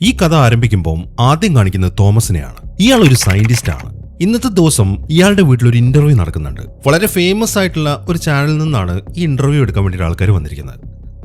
ഈ കഥ ആരംഭിക്കുമ്പോൾ ആദ്യം കാണിക്കുന്നത് തോമസിനെയാണ്. ഇയാൾ ഒരു സയന്റിസ്റ്റ് ആണ്. ഇന്നത്തെ ദിവസം ഇയാളുടെ വീട്ടിലൊരു ഇന്റർവ്യൂ നടക്കുന്നുണ്ട്. വളരെ ഫേമസ് ആയിട്ടുള്ള ഒരു ചാനലിൽ നിന്നാണ് ഈ ഇന്റർവ്യൂ എടുക്കാൻ വേണ്ടി ആൾക്കാർ വന്നിരിക്കുന്നത്.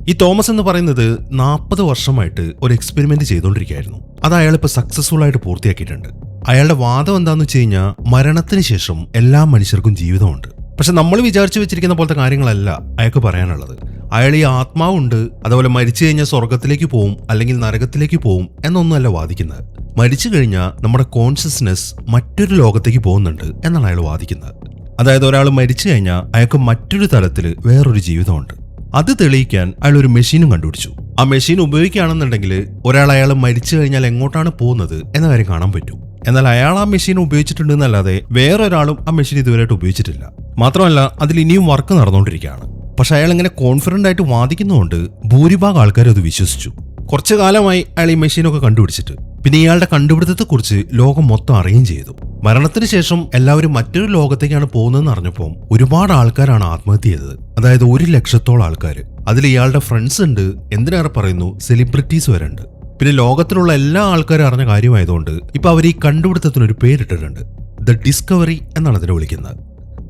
ഈ തോമസ് എന്ന് പറയുന്നത് 40 വർഷമായിട്ട് ഒരു എക്സ്പെരിമെന്റ് ചെയ്തുകൊണ്ടിരിക്കുകയായിരുന്നു. അത് അയാളിപ്പോൾ സക്സസ്ഫുൾ ആയിട്ട് പൂർത്തിയാക്കിയിട്ടുണ്ട്. അയാളുടെ വാദം എന്താണെന്ന് വെച്ച് കഴിഞ്ഞാൽ മരണത്തിന് ശേഷം എല്ലാ മനുഷ്യർക്കും ജീവിതമുണ്ട്. പക്ഷെ നമ്മൾ വിചാരിച്ചു വെച്ചിരിക്കുന്ന പോലത്തെ കാര്യങ്ങളല്ല അയാൾക്ക് പറയാനുള്ളത്. അയാൾ ഈ ആത്മാവുണ്ട്, അതുപോലെ മരിച്ചു കഴിഞ്ഞാൽ സ്വർഗത്തിലേക്ക് പോവും അല്ലെങ്കിൽ നരകത്തിലേക്ക് പോവും എന്നൊന്നുമല്ല വാദിക്കുന്നത്. മരിച്ചു കഴിഞ്ഞാൽ നമ്മുടെ കോൺഷ്യസ്നെസ് മറ്റൊരു ലോകത്തേക്ക് പോകുന്നുണ്ട് എന്നാണ് അയാൾ വാദിക്കുന്നത്. അതായത് ഒരാൾ മരിച്ചു കഴിഞ്ഞാൽ അയാൾക്ക് മറ്റൊരു തലത്തിൽ വേറൊരു ജീവിതമുണ്ട്. അത് തെളിയിക്കാൻ അയാൾ ഒരു മെഷീനും കണ്ടുപിടിച്ചു. ആ മെഷീൻ ഉപയോഗിക്കുകയാണെന്നുണ്ടെങ്കിൽ ഒരാൾ അയാൾ മരിച്ചു കഴിഞ്ഞാൽ എങ്ങോട്ടാണ് പോകുന്നത് എന്ന കാര്യം കാണാൻ പറ്റും. എന്നാൽ അയാൾ ആ മെഷീൻ ഉപയോഗിച്ചിട്ടുണ്ടെന്നല്ലാതെ വേറൊരാളും ആ മെഷീൻ ഇതുവരെയായിട്ട് ഉപയോഗിച്ചിട്ടില്ല. മാത്രമല്ല അതിൽ ഇനിയും വർക്ക് നടന്നുകൊണ്ടിരിക്കുകയാണ്. പക്ഷെ അയാൾ ഇങ്ങനെ കോൺഫിഡന്റ് ആയിട്ട് വാദിക്കുന്നതുകൊണ്ട് ഭൂരിഭാഗം ആൾക്കാർ അത് വിശ്വസിച്ചു. കുറച്ചു കാലമായി അയാൾ ഈ മെഷീനൊക്കെ കണ്ടുപിടിച്ചിട്ട് പിന്നെ ഇയാളുടെ കണ്ടുപിടുത്തത്തെക്കുറിച്ച് ലോകം മൊത്തം അറിയുകയും ചെയ്തു. മരണത്തിന് ശേഷം എല്ലാവരും മറ്റൊരു ലോകത്തേക്കാണ് പോകുന്നതെന്ന് അറിഞ്ഞപ്പോൾ ഒരുപാട് ആൾക്കാരാണ് ആത്മഹത്യ ചെയ്തത്. അതായത് 100,000-ഓളം ആൾക്കാർ. അതിൽ ഇയാളുടെ ഫ്രണ്ട്സ് ഉണ്ട്, എന്തിനേറെ പറയുന്നു സെലിബ്രിറ്റീസ് വരെ ഉണ്ട്. പിന്നെ ലോകത്തിലുള്ള എല്ലാ ആൾക്കാരും അറിഞ്ഞ കാര്യമായതുകൊണ്ട് ഇപ്പൊ അവർ ഈ കണ്ടുപിടുത്തത്തിനൊരു പേരിട്ടിട്ടുണ്ട്. ദ ഡിസ്കവറി എന്നാണ് അതിനെ വിളിക്കുന്നത്.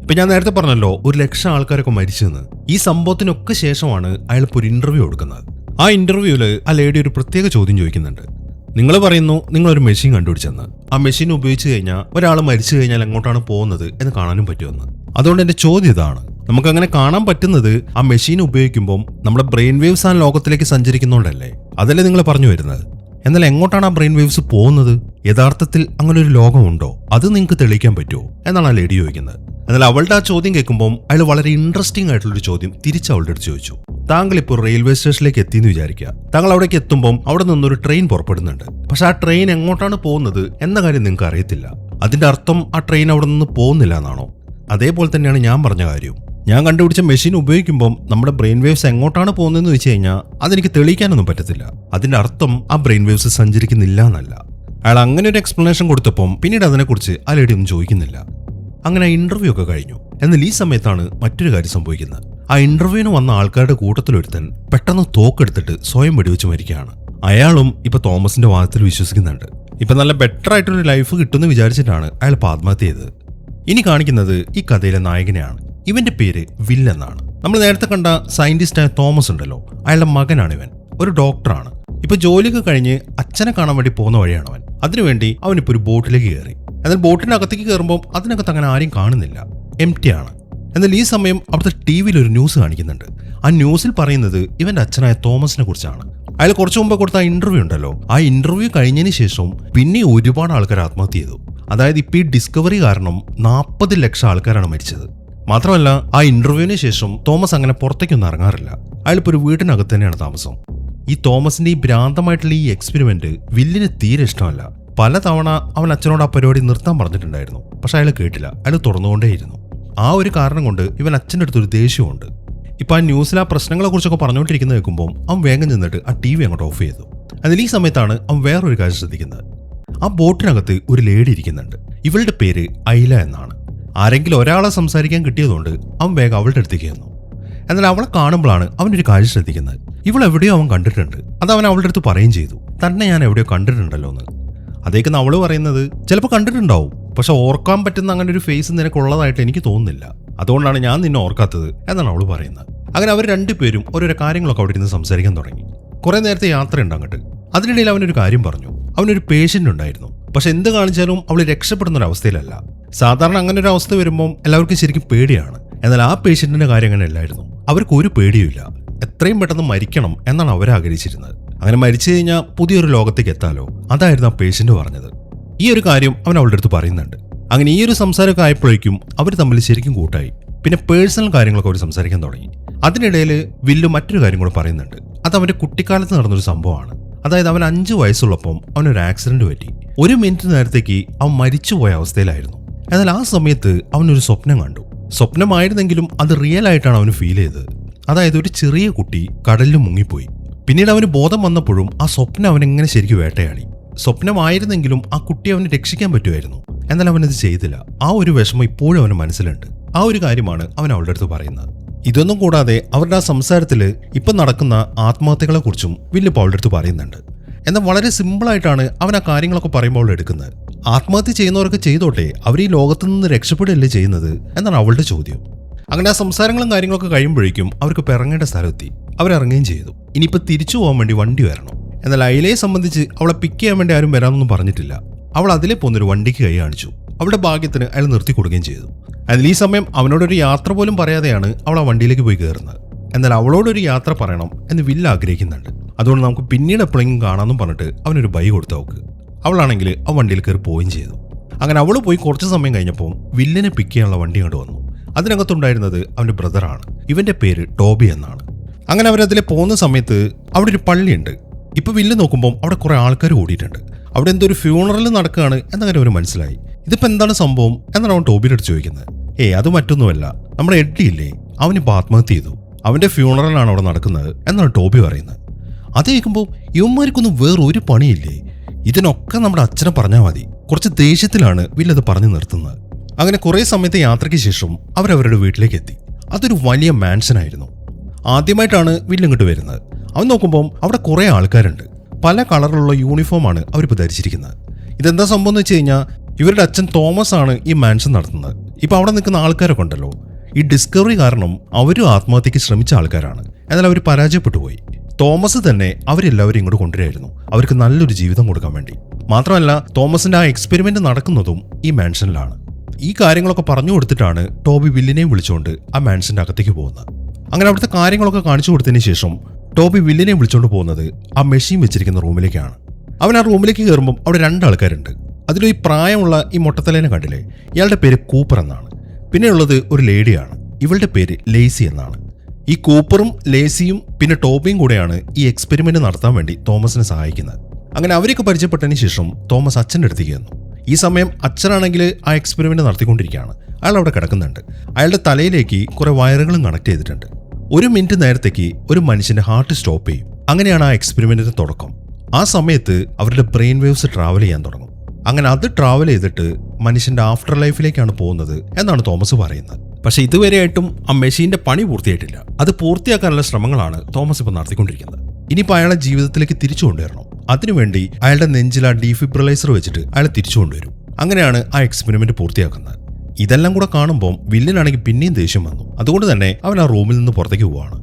ഇപ്പൊ ഞാൻ നേരത്തെ പറഞ്ഞല്ലോ 100,000 ആൾക്കാരൊക്കെ മരിച്ചെന്ന്. ഈ സംഭവത്തിനൊക്കെ ശേഷമാണ് അയാൾ ഇപ്പോൾ ഒരു ഇന്റർവ്യൂ കൊടുക്കുന്നത്. ആ ഇന്റർവ്യൂവിൽ ആ ലേഡി ഒരു പ്രത്യേക ചോദ്യം ചോദിക്കുന്നുണ്ട്. നിങ്ങൾ പറയുന്നു നിങ്ങളൊരു മെഷീൻ കണ്ടുപിടിച്ചെന്ന്. ആ മെഷീൻ ഉപയോഗിച്ച് കഴിഞ്ഞാൽ ഒരാൾ മരിച്ചു കഴിഞ്ഞാൽ എങ്ങോട്ടാണ് പോകുന്നത് എന്ന് കാണാനും പറ്റുമെന്ന്. അതുകൊണ്ട് എന്റെ ചോദ്യം ഇതാണ്, നമുക്കങ്ങനെ കാണാൻ പറ്റുന്നത് ആ മെഷീൻ ഉപയോഗിക്കുമ്പോൾ നമ്മുടെ ബ്രെയിൻ വേവ്സ് ആ ലോകത്തിലേക്ക് സഞ്ചരിക്കുന്നോണ്ടല്ലേ? അതല്ലേ നിങ്ങൾ പറഞ്ഞു വരുന്നത്? എന്നാൽ എങ്ങോട്ടാണ് ആ ബ്രെയിൻ വേവ്സ് പോകുന്നത്? യഥാർത്ഥത്തിൽ അങ്ങനെ ഒരു ലോകമുണ്ടോ? അത് നിങ്ങൾക്ക് തെളിയിക്കാൻ പറ്റുമോ എന്നാണ് ആ ലേഡി ചോദിക്കുന്നത്. എന്നാൽ അവളുടെ ആ ചോദ്യം കേൾക്കുമ്പോൾ അയാൾ വളരെ ഇൻട്രസ്റ്റിംഗ് ആയിട്ടുള്ളൊരു ചോദ്യം തിരിച്ച് അവളുടെ അടുത്ത് ചോദിച്ചു. താങ്കൾ ഇപ്പോൾ റെയിൽവേ സ്റ്റേഷനിലേക്ക് എത്തിയെന്ന് വിചാരിക്കുക. താങ്കൾ അവിടേക്ക് എത്തുമ്പോൾ അവിടെ നിന്നൊരു ട്രെയിൻ പുറപ്പെടുന്നുണ്ട്. പക്ഷെ ആ ട്രെയിൻ എങ്ങോട്ടാണ് പോകുന്നത് എന്ന കാര്യം നിങ്ങൾക്ക് അറിയത്തില്ല. അതിന്റെ അർത്ഥം ആ ട്രെയിൻ അവിടെ നിന്ന് പോകുന്നില്ല എന്നാണോ? അതേപോലെ തന്നെയാണ് ഞാൻ പറഞ്ഞ കാര്യം. ഞാൻ കണ്ടുപിടിച്ച മെഷീൻ ഉപയോഗിക്കുമ്പോൾ നമ്മുടെ ബ്രെയിൻ വേവ്സ് എങ്ങോട്ടാണ് പോകുന്നതെന്ന് വെച്ച് കഴിഞ്ഞാൽ അതെനിക്ക് തെളിയിക്കാനൊന്നും പറ്റത്തില്ല. അതിന്റെ അർത്ഥം ആ ബ്രെയിൻ വേവ്സ് സഞ്ചരിക്കുന്നില്ല എന്നല്ല. അയാൾ അങ്ങനെ ഒരു എക്സ്പ്ലനേഷൻ കൊടുത്തപ്പം പിന്നീട് അതിനെക്കുറിച്ച് ആ ലേഡി ഒന്നും ചോദിക്കുന്നില്ല. അങ്ങനെ ഇന്റർവ്യൂ ഒക്കെ കഴിഞ്ഞു. എന്നാൽ ഈ സമയത്താണ് മറ്റൊരു കാര്യം സംഭവിക്കുന്നത്. ആ ഇന്റർവ്യൂവിന് വന്ന ആൾക്കാരുടെ കൂട്ടത്തിലൊരുത്തൻ പെട്ടെന്ന് തോക്കെടുത്തിട്ട് സ്വയം വെടിവെച്ച് മരിക്കുകയാണ്. അയാളും ഇപ്പൊ തോമസിന്റെ വാദത്തിൽ വിശ്വസിക്കുന്നുണ്ട്. ഇപ്പൊ നല്ല ബെറ്റർ ആയിട്ടൊരു ലൈഫ് കിട്ടുമെന്ന് വിചാരിച്ചിട്ടാണ് അയാൾ ആത്മഹത്യ ചെയ്തത്. ഇനി കാണിക്കുന്നത് ഈ കഥയിലെ നായകനെയാണ്. ഇവന്റെ പേര് വിൽ എന്നാണ്. നമ്മൾ നേരത്തെ കണ്ട സയന്റിസ്റ്റായ തോമസ് ഉണ്ടല്ലോ, അയാളുടെ മകനാണ് ഇവൻ. ഒരു ഡോക്ടറാണ്. ഇപ്പൊ ജോലിയൊക്കെ കഴിഞ്ഞ് അച്ഛനെ കാണാൻ വേണ്ടി പോകുന്ന വഴിയാണ് അവൻ. അതിനുവേണ്ടി അവനിപ്പോ ഒരു ബോട്ടിലേക്ക് കയറി. എന്നാൽ ബോട്ടിന്റെ അകത്തേക്ക് കയറുമ്പോൾ അതിനകത്ത് അങ്ങനെ ആരും കാണുന്നില്ല, എംപ്റ്റി ആണ്. എന്നാൽ ഈ സമയം അവിടുത്തെ ടി-വിയിൽ ഒരു ന്യൂസ് കാണിക്കുന്നുണ്ട്. ആ ന്യൂസിൽ പറയുന്നത് ഇവന്റെ അച്ഛനായ തോമസിനെ കുറിച്ചാണ്. അയാൾ കുറച്ചു മുമ്പ് കൊടുത്ത ആ ഇന്റർവ്യൂ ഉണ്ടല്ലോ, ആ ഇന്റർവ്യൂ കഴിഞ്ഞതിന് ശേഷം പിന്നെ ഒരുപാട് ആൾക്കാർ ആത്മഹത്യ ചെയ്തു. അതായത് ഇപ്പൊ ഈ ഡിസ്കവറി കാരണം 40,000 ആൾക്കാരാണ് മരിച്ചത്. മാത്രമല്ല ആ ഇന്റർവ്യൂവിന് ശേഷം തോമസ് അങ്ങനെ പുറത്തേക്കൊന്നും ഇറങ്ങാറില്ല. അയാളിപ്പോ ഒരു വീട്ടിനകത്ത് തന്നെയാണ് താമസം. ഈ തോമസിന്റെ ഈ ഭ്രാന്തമായിട്ടുള്ള ഈ എക്സ്പെരിമെന്റ് വില്ലിന് തീരെ ഇഷ്ടമല്ല. പലതവണ അവൻ അച്ഛനോട് ആ പരിപാടി നിർത്താൻ പറഞ്ഞിട്ടുണ്ടായിരുന്നു. പക്ഷെ അയാൾ കേട്ടില്ല. അയാൾ തുറന്നുകൊണ്ടേയിരുന്നു. ആ ഒരു കാരണം കൊണ്ട് ഇവൻ അച്ഛൻ്റെ അടുത്തൊരു ദേഷ്യമുണ്ട്. ഇപ്പൊ ആ ന്യൂസിൽ ആ പ്രശ്നങ്ങളെ കുറിച്ചൊക്കെ പറഞ്ഞുകൊണ്ടിരിക്കുന്നത് കേൾക്കുമ്പോൾ അവൻ വേഗം ചെന്നിട്ട് ആ ടി-വി അങ്ങോട്ട് ഓഫ് ചെയ്തു. അതിൽ ഈ സമയത്താണ് അവൻ വേറൊരു കാര്യം ശ്രദ്ധിക്കുന്നത്. ആ ബോട്ടിനകത്ത് ഒരു ലേഡി ഇരിക്കുന്നുണ്ട്. ഇവളുടെ പേര് ഐല എന്നാണ്. ആരെങ്കിലും ഒരാളെ സംസാരിക്കാൻ കിട്ടിയതുകൊണ്ട് അവൻ വേഗം അവളുടെ അടുത്തേക്ക് ചെന്നു. എന്നാൽ അവളെ കാണുമ്പോഴാണ് അവനൊരു കാര്യം ശ്രദ്ധിക്കുന്നത്. ഇവളെവിടെയോ അവൻ കണ്ടിട്ടുണ്ട്. അത് അവൻ അവളുടെ അടുത്ത് പറയുകയും ചെയ്തു, തന്നെ ഞാൻ എവിടെയോ കണ്ടിട്ടുണ്ടല്ലോ എന്ന്. അതേക്കെന്ന് അവള് പറയുന്നത് ചിലപ്പോൾ കണ്ടിട്ടുണ്ടാവും, പക്ഷെ ഓർക്കാൻ പറ്റുന്ന അങ്ങനെ ഒരു ഫേസ് നിനക്കുള്ളതായിട്ട് എനിക്ക് തോന്നുന്നില്ല. അതുകൊണ്ടാണ് ഞാൻ നിന്നെ ഓർക്കാത്തത് എന്നാണ് അവള് പറയുന്നത്. അങ്ങനെ അവർ രണ്ടുപേരും ഓരോരോ കാര്യങ്ങളൊക്കെ അവിടെ ഇരുന്ന് സംസാരിക്കാൻ തുടങ്ങി. കുറെ നേരത്തെ യാത്രയുണ്ട് അങ്ങോട്ട്. അതിനിടയിൽ അവനൊരു കാര്യം പറഞ്ഞു. അവനൊരു പേഷ്യന്റ് ഉണ്ടായിരുന്നു. പക്ഷെ എന്ത് കാണിച്ചാലും അവൾ രക്ഷപ്പെടുന്ന ഒരു അവസ്ഥയിലല്ല. സാധാരണ അങ്ങനെ ഒരു അവസ്ഥ വരുമ്പോൾ എല്ലാവർക്കും ശരിക്കും പേടിയാണ്. എന്നാൽ ആ പേഷ്യന്റിന്റെ കാര്യം അങ്ങനെ അല്ലായിരുന്നു. അവർക്ക് ഒരു പേടിയുമില്ല. എത്രയും പെട്ടെന്ന് മരിക്കണം എന്നാണ് അവർ ആഗ്രഹിച്ചിരുന്നത്. അങ്ങനെ മരിച്ചു കഴിഞ്ഞാൽ പുതിയൊരു ലോകത്തേക്ക് എത്താലോ, അതായിരുന്നു ആ പേഷ്യന്റ് പറഞ്ഞത്. ഈ ഒരു കാര്യം അവൻ അവളുടെ അടുത്ത് പറയുന്നുണ്ട്. അങ്ങനെ ഈ ഒരു സംസാരമൊക്കെ ആയപ്പോഴേക്കും അവർ തമ്മിൽ ശരിക്കും കൂട്ടായി. പിന്നെ പേഴ്സണൽ കാര്യങ്ങളൊക്കെ അവർ സംസാരിക്കാൻ തുടങ്ങി. അതിനിടയിൽ വില്ലു മറ്റൊരു കാര്യം കൂടെ പറയുന്നുണ്ട്. അത് അവന്റെ കുട്ടിക്കാലത്ത് നടന്നൊരു സംഭവമാണ്. അതായത് അവൻ 5 വയസ്സുള്ളപ്പം അവനൊരു ആക്സിഡന്റ് പറ്റി. 1 മിനിറ്റ് നേരത്തേക്ക് അവൻ മരിച്ചുപോയ അവസ്ഥയിലായിരുന്നു. എന്നാൽ ആ സമയത്ത് അവനൊരു സ്വപ്നം കണ്ടു. സ്വപ്നമായിരുന്നെങ്കിലും അത് റിയൽ ആയിട്ടാണ് അവന് ഫീൽ ചെയ്തത്. അതായത് ഒരു ചെറിയ കുട്ടി കടലിൽ മുങ്ങിപ്പോയി. പിന്നീട് അവന് ബോധം വന്നപ്പോഴും ആ സ്വപ്നം അവനെങ്ങനെ ശരിക്കും വേട്ടയാടി. സ്വപ്നമായിരുന്നെങ്കിലും ആ കുട്ടി അവനെ രക്ഷിക്കാൻ പറ്റുമായിരുന്നു. എന്നാൽ അവനത് ചെയ്തില്ല. ആ ഒരു വിഷമം ഇപ്പോഴും അവന് മനസ്സിലുണ്ട്. ആ ഒരു കാര്യമാണ് അവൻ അവളുടെ അടുത്ത് പറയുന്നത്. ഇതൊന്നും കൂടാതെ അവരുടെ ആ സംസാരത്തിൽ ഇപ്പം നടക്കുന്ന ആത്മഹത്യകളെ കുറിച്ചും വില്ലിപ്പോൾ അവളുടെ അടുത്ത് പറയുന്നുണ്ട്. എന്നാൽ വളരെ സിമ്പിളായിട്ടാണ് അവൻ ആ കാര്യങ്ങളൊക്കെ പറയുമ്പോൾ എടുക്കുന്നത്. ആത്മഹത്യ ചെയ്യുന്നവർക്ക് ചെയ്തോട്ടെ, അവർ ഈ ലോകത്തു നിന്ന് രക്ഷപ്പെടുകയല്ലേ ചെയ്യുന്നത് എന്നാണ് അവളുടെ ചോദ്യം. അങ്ങനെ ആ സംസാരങ്ങളും കാര്യങ്ങളൊക്കെ കഴിയുമ്പോഴേക്കും അവർക്ക് ഇറങ്ങേണ്ട സ്ഥലമെത്തി. അവരിറങ്ങുകയും ചെയ്തു. ഇനിയിപ്പോൾ തിരിച്ചു പോകാൻ വേണ്ടി വണ്ടി വരണം. എന്നാൽ അയലയെ സംബന്ധിച്ച് അവളെ പിക്ക് ചെയ്യാൻ വേണ്ടി ആരും വരാമെന്നൊന്നും പറഞ്ഞിട്ടില്ല. അവൾ അതിലെ പോകുന്നൊരു വണ്ടിക്ക് കൈ കാണിച്ചു. അവളുടെ ഭാഗ്യത്തിന് അയാൾ നിർത്തി കൊടുക്കുകയും ചെയ്തു. അതിൽ ഈ സമയം അവനോടൊരു യാത്ര പോലും പറയാതെയാണ് അവൾ ആ വണ്ടിയിലേക്ക് പോയി കയറുന്നത്. എന്നാൽ അവളോടൊരു യാത്ര പറയണം എന്ന് വില്ല് ആഗ്രഹിക്കുന്നുണ്ട്. അതുകൊണ്ട് നമുക്ക് പിന്നീട് എപ്പോഴെങ്കിലും കാണാമെന്നും പറഞ്ഞിട്ട് അവനൊരു ബൈ കൊടുത്തു അവൾക്ക്. അവളാണെങ്കിൽ ആ വണ്ടിയിൽ കയറി പോവുകയും ചെയ്തു. അങ്ങനെ അവൾ പോയി കുറച്ച് സമയം കഴിഞ്ഞപ്പോൾ വില്ലിനെ പിക്ക് ചെയ്യാനുള്ള വണ്ടി കണ്ടു വന്നു. അതിനകത്തുണ്ടായിരുന്നത് അവൻ്റെ ബ്രദറാണ്. ഇവൻ്റെ പേര് ടോബി എന്നാണ്. അങ്ങനെ അവരതിലെ പോകുന്ന സമയത്ത് അവിടെ ഒരു പള്ളിയുണ്ട്. ഇപ്പോൾ വില്ല് നോക്കുമ്പോൾ അവിടെ കുറേ ആൾക്കാർ കൂടിയിട്ടുണ്ട്. അവിടെ എന്തോ ഒരു ഫ്യൂണറൽ നടക്കുകയാണ് എന്ന കാര്യം അവന് മനസ്സിലായി. ഇതിപ്പോൾ എന്താണ് സംഭവം എന്നാണ് അവൻ ടോബിയുടെ അടുത്ത് ചോദിക്കുന്നത്. അത് മറ്റൊന്നുമല്ല, നമ്മുടെ എഡ്ഡി ഇല്ലേ, അവനിപ്പോൾ ആത്മഹത്യ ചെയ്തു. അവൻ്റെ ഫ്യൂണറലാണ് അവിടെ നടക്കുന്നത് എന്നാണ് ടോബി പറയുന്നത്. അത് കേൾക്കുമ്പോൾ ഇവന്മാർക്കൊന്നും വേറൊരു പണിയില്ലേ, ഇതിനൊക്കെ നമ്മുടെ അച്ഛനെ പറഞ്ഞാൽ മതി. കുറച്ച് ദേഷ്യത്തിലാണ് വില്ലത് പറഞ്ഞു നിർത്തുന്നത്. അങ്ങനെ കുറേ സമയത്തെ യാത്രയ്ക്ക് ശേഷം അവരവരുടെ വീട്ടിലേക്ക് എത്തി. അതൊരു വലിയ മാൻഷനായിരുന്നു. ആദ്യമായിട്ടാണ് വില്ലിങ്ങോട്ട് വരുന്നത്. അവൻ നോക്കുമ്പോൾ അവിടെ കുറേ ആൾക്കാരുണ്ട്. പല കളറിലുള്ള യൂണിഫോമാണ് അവരിപ്പോൾ ധരിച്ചിരിക്കുന്നത്. ഇതെന്താ സംഭവം എന്ന് വെച്ച് കഴിഞ്ഞാൽ ഇവരുടെ അച്ഛൻ തോമസ് ആണ് ഈ മാൻഷൻ നടത്തുന്നത്. ഇപ്പോൾ അവിടെ നിൽക്കുന്ന ആൾക്കാരൊക്കെ ഉണ്ടല്ലോ, ഈ ഡിസ്കവറി കാരണം അവരും ആത്മഹത്യക്ക് ശ്രമിച്ച ആൾക്കാരാണ്. എന്നാൽ അവർ പരാജയപ്പെട്ടു പോയി. തോമസ് തന്നെ അവരെല്ലാവരും ഇങ്ങോട്ട് കൊണ്ടുവരായിരുന്നു, അവർക്ക് നല്ലൊരു ജീവിതം കൊടുക്കാൻ വേണ്ടി. മാത്രമല്ല തോമസിന്റെ ആ എക്സ്പെരിമെന്റ് നടക്കുന്നതും ഈ മാൻഷനിലാണ്. ഈ കാര്യങ്ങളൊക്കെ പറഞ്ഞു കൊടുത്തിട്ടാണ് ടോബി വില്ലിനെയും വിളിച്ചുകൊണ്ട് ആ മാൻഷന്റെ അകത്തേക്ക് പോകുന്നത്. അങ്ങനെ അവിടുത്തെ കാര്യങ്ങളൊക്കെ കാണിച്ചു കൊടുത്തതിന് ശേഷം ടോബി വില്ലിനെയും വിളിച്ചുകൊണ്ട് പോകുന്നത് ആ മെഷീൻ വെച്ചിരിക്കുന്ന റൂമിലേക്കാണ്. അവൻ ആ റൂമിലേക്ക് കയറുമ്പം അവിടെ 2 ആൾക്കാരുണ്ട്. അതിൽ ഈ പ്രായമുള്ള ഈ മൊട്ടത്തലേനെ കണ്ടില്ലേ, ഇയാളുടെ പേര് കൂപ്പർ എന്നാണ്. പിന്നെയുള്ളത് ഒരു ലേഡിയാണ്, ഇവളുടെ പേര് ലേസി എന്നാണ്. ഈ കൂപ്പറും ലേസിയും പിന്നെ ടോബിയും കൂടെയാണ് ഈ എക്സ്പെരിമെന്റ് നടത്താൻ വേണ്ടി തോമസിനെ സഹായിക്കുന്നത്. അങ്ങനെ അവരൊക്കെ പരിചയപ്പെട്ടതിന് ശേഷം തോമസ് അച്ഛൻ്റെ അടുത്തേക്ക് വന്നു. ഈ സമയം അച്ഛനാണെങ്കിൽ ആ എക്സ്പെരിമെന്റ് നടത്തിക്കൊണ്ടിരിക്കുകയാണ്. അയാൾ അവിടെ കിടക്കുന്നുണ്ട്. അയാളുടെ തലയിലേക്ക് കുറെ വയറുകളും കണക്ട് ചെയ്തിട്ടുണ്ട്. 1 മിനിറ്റ് നേരത്തേക്ക് ഒരു മനുഷ്യന്റെ ഹാർട്ട് സ്റ്റോപ്പ് ചെയ്യും. അങ്ങനെയാണ് ആ എക്സ്പെരിമെന്റിന്റെ തുടക്കം. ആ സമയത്ത് അവരുടെ ബ്രെയിൻ വേവ്സ് ട്രാവൽ ചെയ്യാൻ തുടങ്ങും. അങ്ങനെ അത് ട്രാവൽ ചെയ്തിട്ട് മനുഷ്യന്റെ ആഫ്റ്റർ ലൈഫിലേക്കാണ് പോകുന്നത് എന്നാണ് തോമസ് പറയുന്നത്. പക്ഷെ ഇതുവരെയായിട്ടും ആ മെഷീന്റെ പണി പൂർത്തിയായിട്ടില്ല. അത് പൂർത്തിയാക്കാനുള്ള ശ്രമങ്ങളാണ് തോമസ് ഇപ്പോൾ നടത്തിക്കൊണ്ടിരിക്കുന്നത്. ഇനിയിപ്പോൾ അയാളെ ജീവിതത്തിലേക്ക് തിരിച്ചു കൊണ്ടുവരണം. അതിനുവേണ്ടി അയാളുടെ നെഞ്ചിൽ ആ ഡീഫിബ്രിലൈസർ വെച്ചിട്ട് അയാളെ തിരിച്ചു കൊണ്ടുവരും. അങ്ങനെയാണ് ആ എക്സ്പെരിമെന്റ് പൂർത്തിയാക്കുന്നത്. ഇതെല്ലാം കൂടെ കാണുമ്പോൾ വില്ലനാണെങ്കിൽ പിന്നെയും ദേഷ്യം വന്നു. അതുകൊണ്ട് തന്നെ അവൻ ആ റൂമിൽ നിന്ന് പുറത്തേക്ക് പോവാണ്.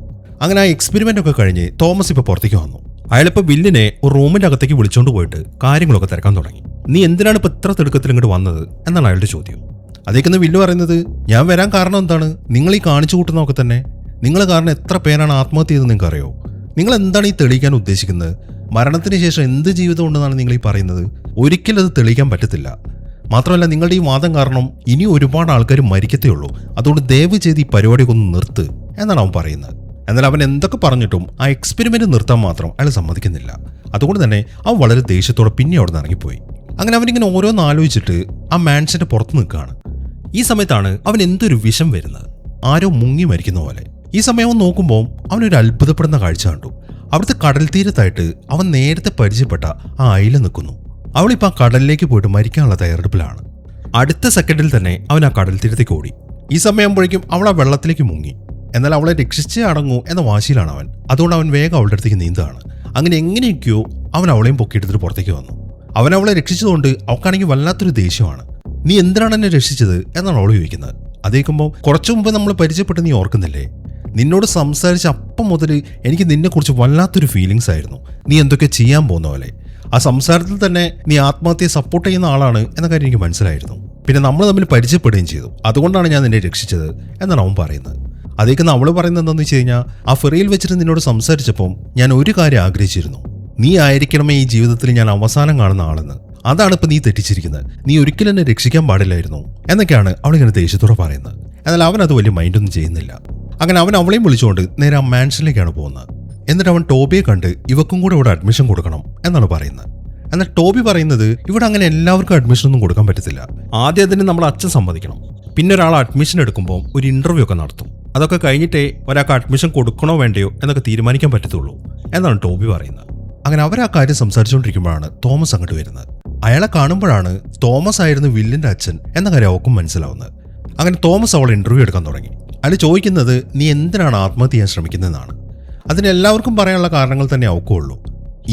അങ്ങനെ ആ എക്സ്പെരിമെന്റ് ഒക്കെ കഴിഞ്ഞ് തോമസ് ഇപ്പോൾ പുറത്തേക്ക് വന്നു. അയാളിപ്പോൾ വില്ലിനെ ഒരു റൂമിന്റെ അകത്തേക്ക് വിളിച്ചുകൊണ്ട് പോയിട്ട് കാര്യങ്ങളൊക്കെ തിരക്കാൻ തുടങ്ങി. നീ എന്തിനാണ് ഇപ്പോൾ ഇത്ര തിടുക്കത്തിൽ ഇങ്ങോട്ട് വന്നത് എന്നാണ് അയാളുടെ ചോദ്യം. അതേക്കുന്ന വില്ല് പറയുന്നത്, ഞാൻ വരാൻ കാരണം എന്താണ്, നിങ്ങൾ ഈ കാണിച്ചു കൂട്ടുന്നതൊക്കെ തന്നെ. നിങ്ങൾ കാരണം എത്ര പേരാണ് ആത്മഹത്യ ചെയ്തെന്ന് നിങ്ങൾക്ക് അറിയോ? നിങ്ങൾ എന്താണ് ഈ തെളിയിക്കാൻ ഉദ്ദേശിക്കുന്നത്? മരണത്തിന് ശേഷം എന്ത് ജീവിതം ഉണ്ടെന്നാണ് നിങ്ങൾ ഈ പറയുന്നത്? ഒരിക്കലും അത് തെളിയിക്കാൻ പറ്റത്തില്ല. മാത്രമല്ല നിങ്ങളുടെ ഈ വാദം കാരണം ഇനി ഒരുപാട് ആൾക്കാർ മരിക്കത്തേ ഉള്ളൂ. അതുകൊണ്ട് ദയവ് ചെയ്ത് ഈ പരിപാടിയൊക്കെ ഒന്ന് നിർത്ത് എന്നാണ് അവൻ പറയുന്നത്. എന്നാൽ അവൻ എന്തൊക്കെ പറഞ്ഞിട്ടും ആ എക്സ്പെരിമെന്റ് നിർത്താൻ മാത്രം അയാൾ സമ്മതിക്കുന്നില്ല. അതുകൊണ്ട് തന്നെ അവൻ വളരെ ദേഷ്യത്തോടെ പിന്നെ അവിടെ നിന്ന് ഇറങ്ങിപ്പോയി. അങ്ങനെ അവനിങ്ങനെ ഓരോന്ന് ആലോചിച്ചിട്ട് ആ മാൻഷന്റെ പുറത്ത് നിൽക്കുകയാണ്. ഈ സമയത്താണ് അവൻ എന്തൊരു വിഷം വരുന്നത്, ആരോ മുങ്ങി മരിക്കുന്ന പോലെ. ഈ സമയം അവൻ നോക്കുമ്പോൾ അവനൊരു അത്ഭുതപ്പെടുന്ന കാഴ്ച കണ്ടു. അവിടുത്തെ കടൽ തീരത്തായിട്ട് അവൻ നേരത്തെ പരിചയപ്പെട്ട ആ അയില നിൽക്കുന്നു. അവളിപ്പോൾ ആ കടലിലേക്ക് പോയിട്ട് മരിക്കാനുള്ള തയ്യാറെടുപ്പിലാണ്. അടുത്ത സെക്കൻഡിൽ തന്നെ അവൻ ആ കടൽ തീരത്തേക്ക് ഓടി. ഈ സമയമാകുമ്പോഴേക്കും അവൾ ആ വെള്ളത്തിലേക്ക് മുങ്ങി. എന്നാൽ അവളെ രക്ഷിച്ചേ അടങ്ങൂ എന്ന വാശിയിലാണ് അവൻ. അതുകൊണ്ട് അവൻ വേഗം അവളുടെ അടുത്തേക്ക് നീന്തുകയാണ്. അങ്ങനെ എങ്ങനെയൊക്കെയോ അവൻ അവളെയും പൊക്കിയെടുത്തിട്ട് പുറത്തേക്ക് വന്നു. അവൻ അവളെ രക്ഷിച്ചതുകൊണ്ട് അവൾക്കാണെങ്കിൽ വല്ലാത്തൊരു ദേഷ്യമാണ്. നീ എന്തിനാണ് എന്നെ രക്ഷിച്ചത് എന്നാണ് അവൾ ചോദിക്കുന്നത്. അതേക്കുമ്പോൾ കുറച്ചു മുമ്പ് നമ്മൾ പരിചയപ്പെട്ട് നീ ഓർക്കുന്നില്ലേ, നിന്നോട് സംസാരിച്ച അപ്പം മുതൽ എനിക്ക് നിന്നെക്കുറിച്ച് വല്ലാത്തൊരു ഫീലിങ്സ് ആയിരുന്നു. നീ എന്തൊക്കെ ചെയ്യാൻ പോകുന്ന പോലെ. ആ സംസാരത്തിൽ തന്നെ നീ ആത്മഹത്യയെ സപ്പോർട്ട് ചെയ്യുന്ന ആളാണ് എന്ന കാര്യം എനിക്ക് മനസ്സിലായിരുന്നു. പിന്നെ നമ്മൾ തമ്മിൽ പരിചയപ്പെടുകയും ചെയ്തു. അതുകൊണ്ടാണ് ഞാൻ നിന്നെ രക്ഷിച്ചത് എന്നാണ് അവൻ പറയുന്നത്. അതേക്കുന്ന അവൾ പറയുന്നത് എന്താണെന്ന് വെച്ച് കഴിഞ്ഞാൽ, ആ ഫെറിയിൽ വെച്ചിട്ട് നിന്നോട് സംസാരിച്ചപ്പം ഞാൻ ഒരു കാര്യം ആഗ്രഹിച്ചിരുന്നു. നീ ആയിരിക്കണമേ ഈ ജീവിതത്തിൽ ഞാൻ അവസാനം കാണുന്ന ആളെന്ന്. അതാണ് ഇപ്പം നീ തെറ്റിച്ചിരിക്കുന്നത്. നീ ഒരിക്കലും എന്നെ രക്ഷിക്കാൻ പാടില്ലായിരുന്നു എന്നൊക്കെയാണ് അവളിങ്ങനെ ദേഷ്യത്തോടെ പറയുന്നത്. എന്നാൽ അവൻ അത് വലിയ മൈൻഡൊന്നും ചെയ്യുന്നില്ല. അങ്ങനെ അവൻ അവളെയും വിളിച്ചുകൊണ്ട് നേരെ ആ മാൻഷനിലേക്കാണ് പോകുന്നത്. എന്നിട്ട് അവൻ ടോബിയെ കണ്ട് ഇവക്കും കൂടെ ഇവിടെ അഡ്മിഷൻ കൊടുക്കണം എന്നാണ് പറയുന്നത്. എന്നാൽ ടോബി പറയുന്നത് ഇവിടെ അങ്ങനെ എല്ലാവർക്കും അഡ്മിഷൻ ഒന്നും കൊടുക്കാൻ പറ്റത്തില്ല. ആദ്യം അതിന് നമ്മൾ അച്ഛൻ സമ്മതിക്കണം. പിന്നെ ഒരാൾ അഡ്മിഷൻ എടുക്കുമ്പോൾ ഒരു ഇന്റർവ്യൂ ഒക്കെ നടത്തും. അതൊക്കെ കഴിഞ്ഞിട്ടേ ഒരാൾക്ക് അഡ്മിഷൻ കൊടുക്കണോ വേണ്ടയോ എന്നൊക്കെ തീരുമാനിക്കാൻ പറ്റത്തുള്ളൂ എന്നാണ് ടോബി പറയുന്നത്. അങ്ങനെ അവർ ആ കാര്യം സംസാരിച്ചുകൊണ്ടിരിക്കുമ്പോഴാണ് തോമസ് അങ്ങോട്ട് വരുന്നത്. അയാളെ കാണുമ്പോഴാണ് തോമസ് ആയിരുന്നു വില്ലിന്റെ അച്ഛൻ എന്ന കാര്യം അവൾക്കും മനസ്സിലാവുന്നത്. അങ്ങനെ തോമസ് അവളെ ഇന്റർവ്യൂ എടുക്കാൻ തുടങ്ങി. അയാൾ ചോദിക്കുന്നത് നീ എന്തിനാണ് ആത്മഹത്യ ചെയ്യാൻ ശ്രമിക്കുന്നതെന്നാണ്. അതിനെല്ലാവർക്കും പറയാനുള്ള കാരണങ്ങൾ തന്നെ അവൾക്കുള്ളൂ.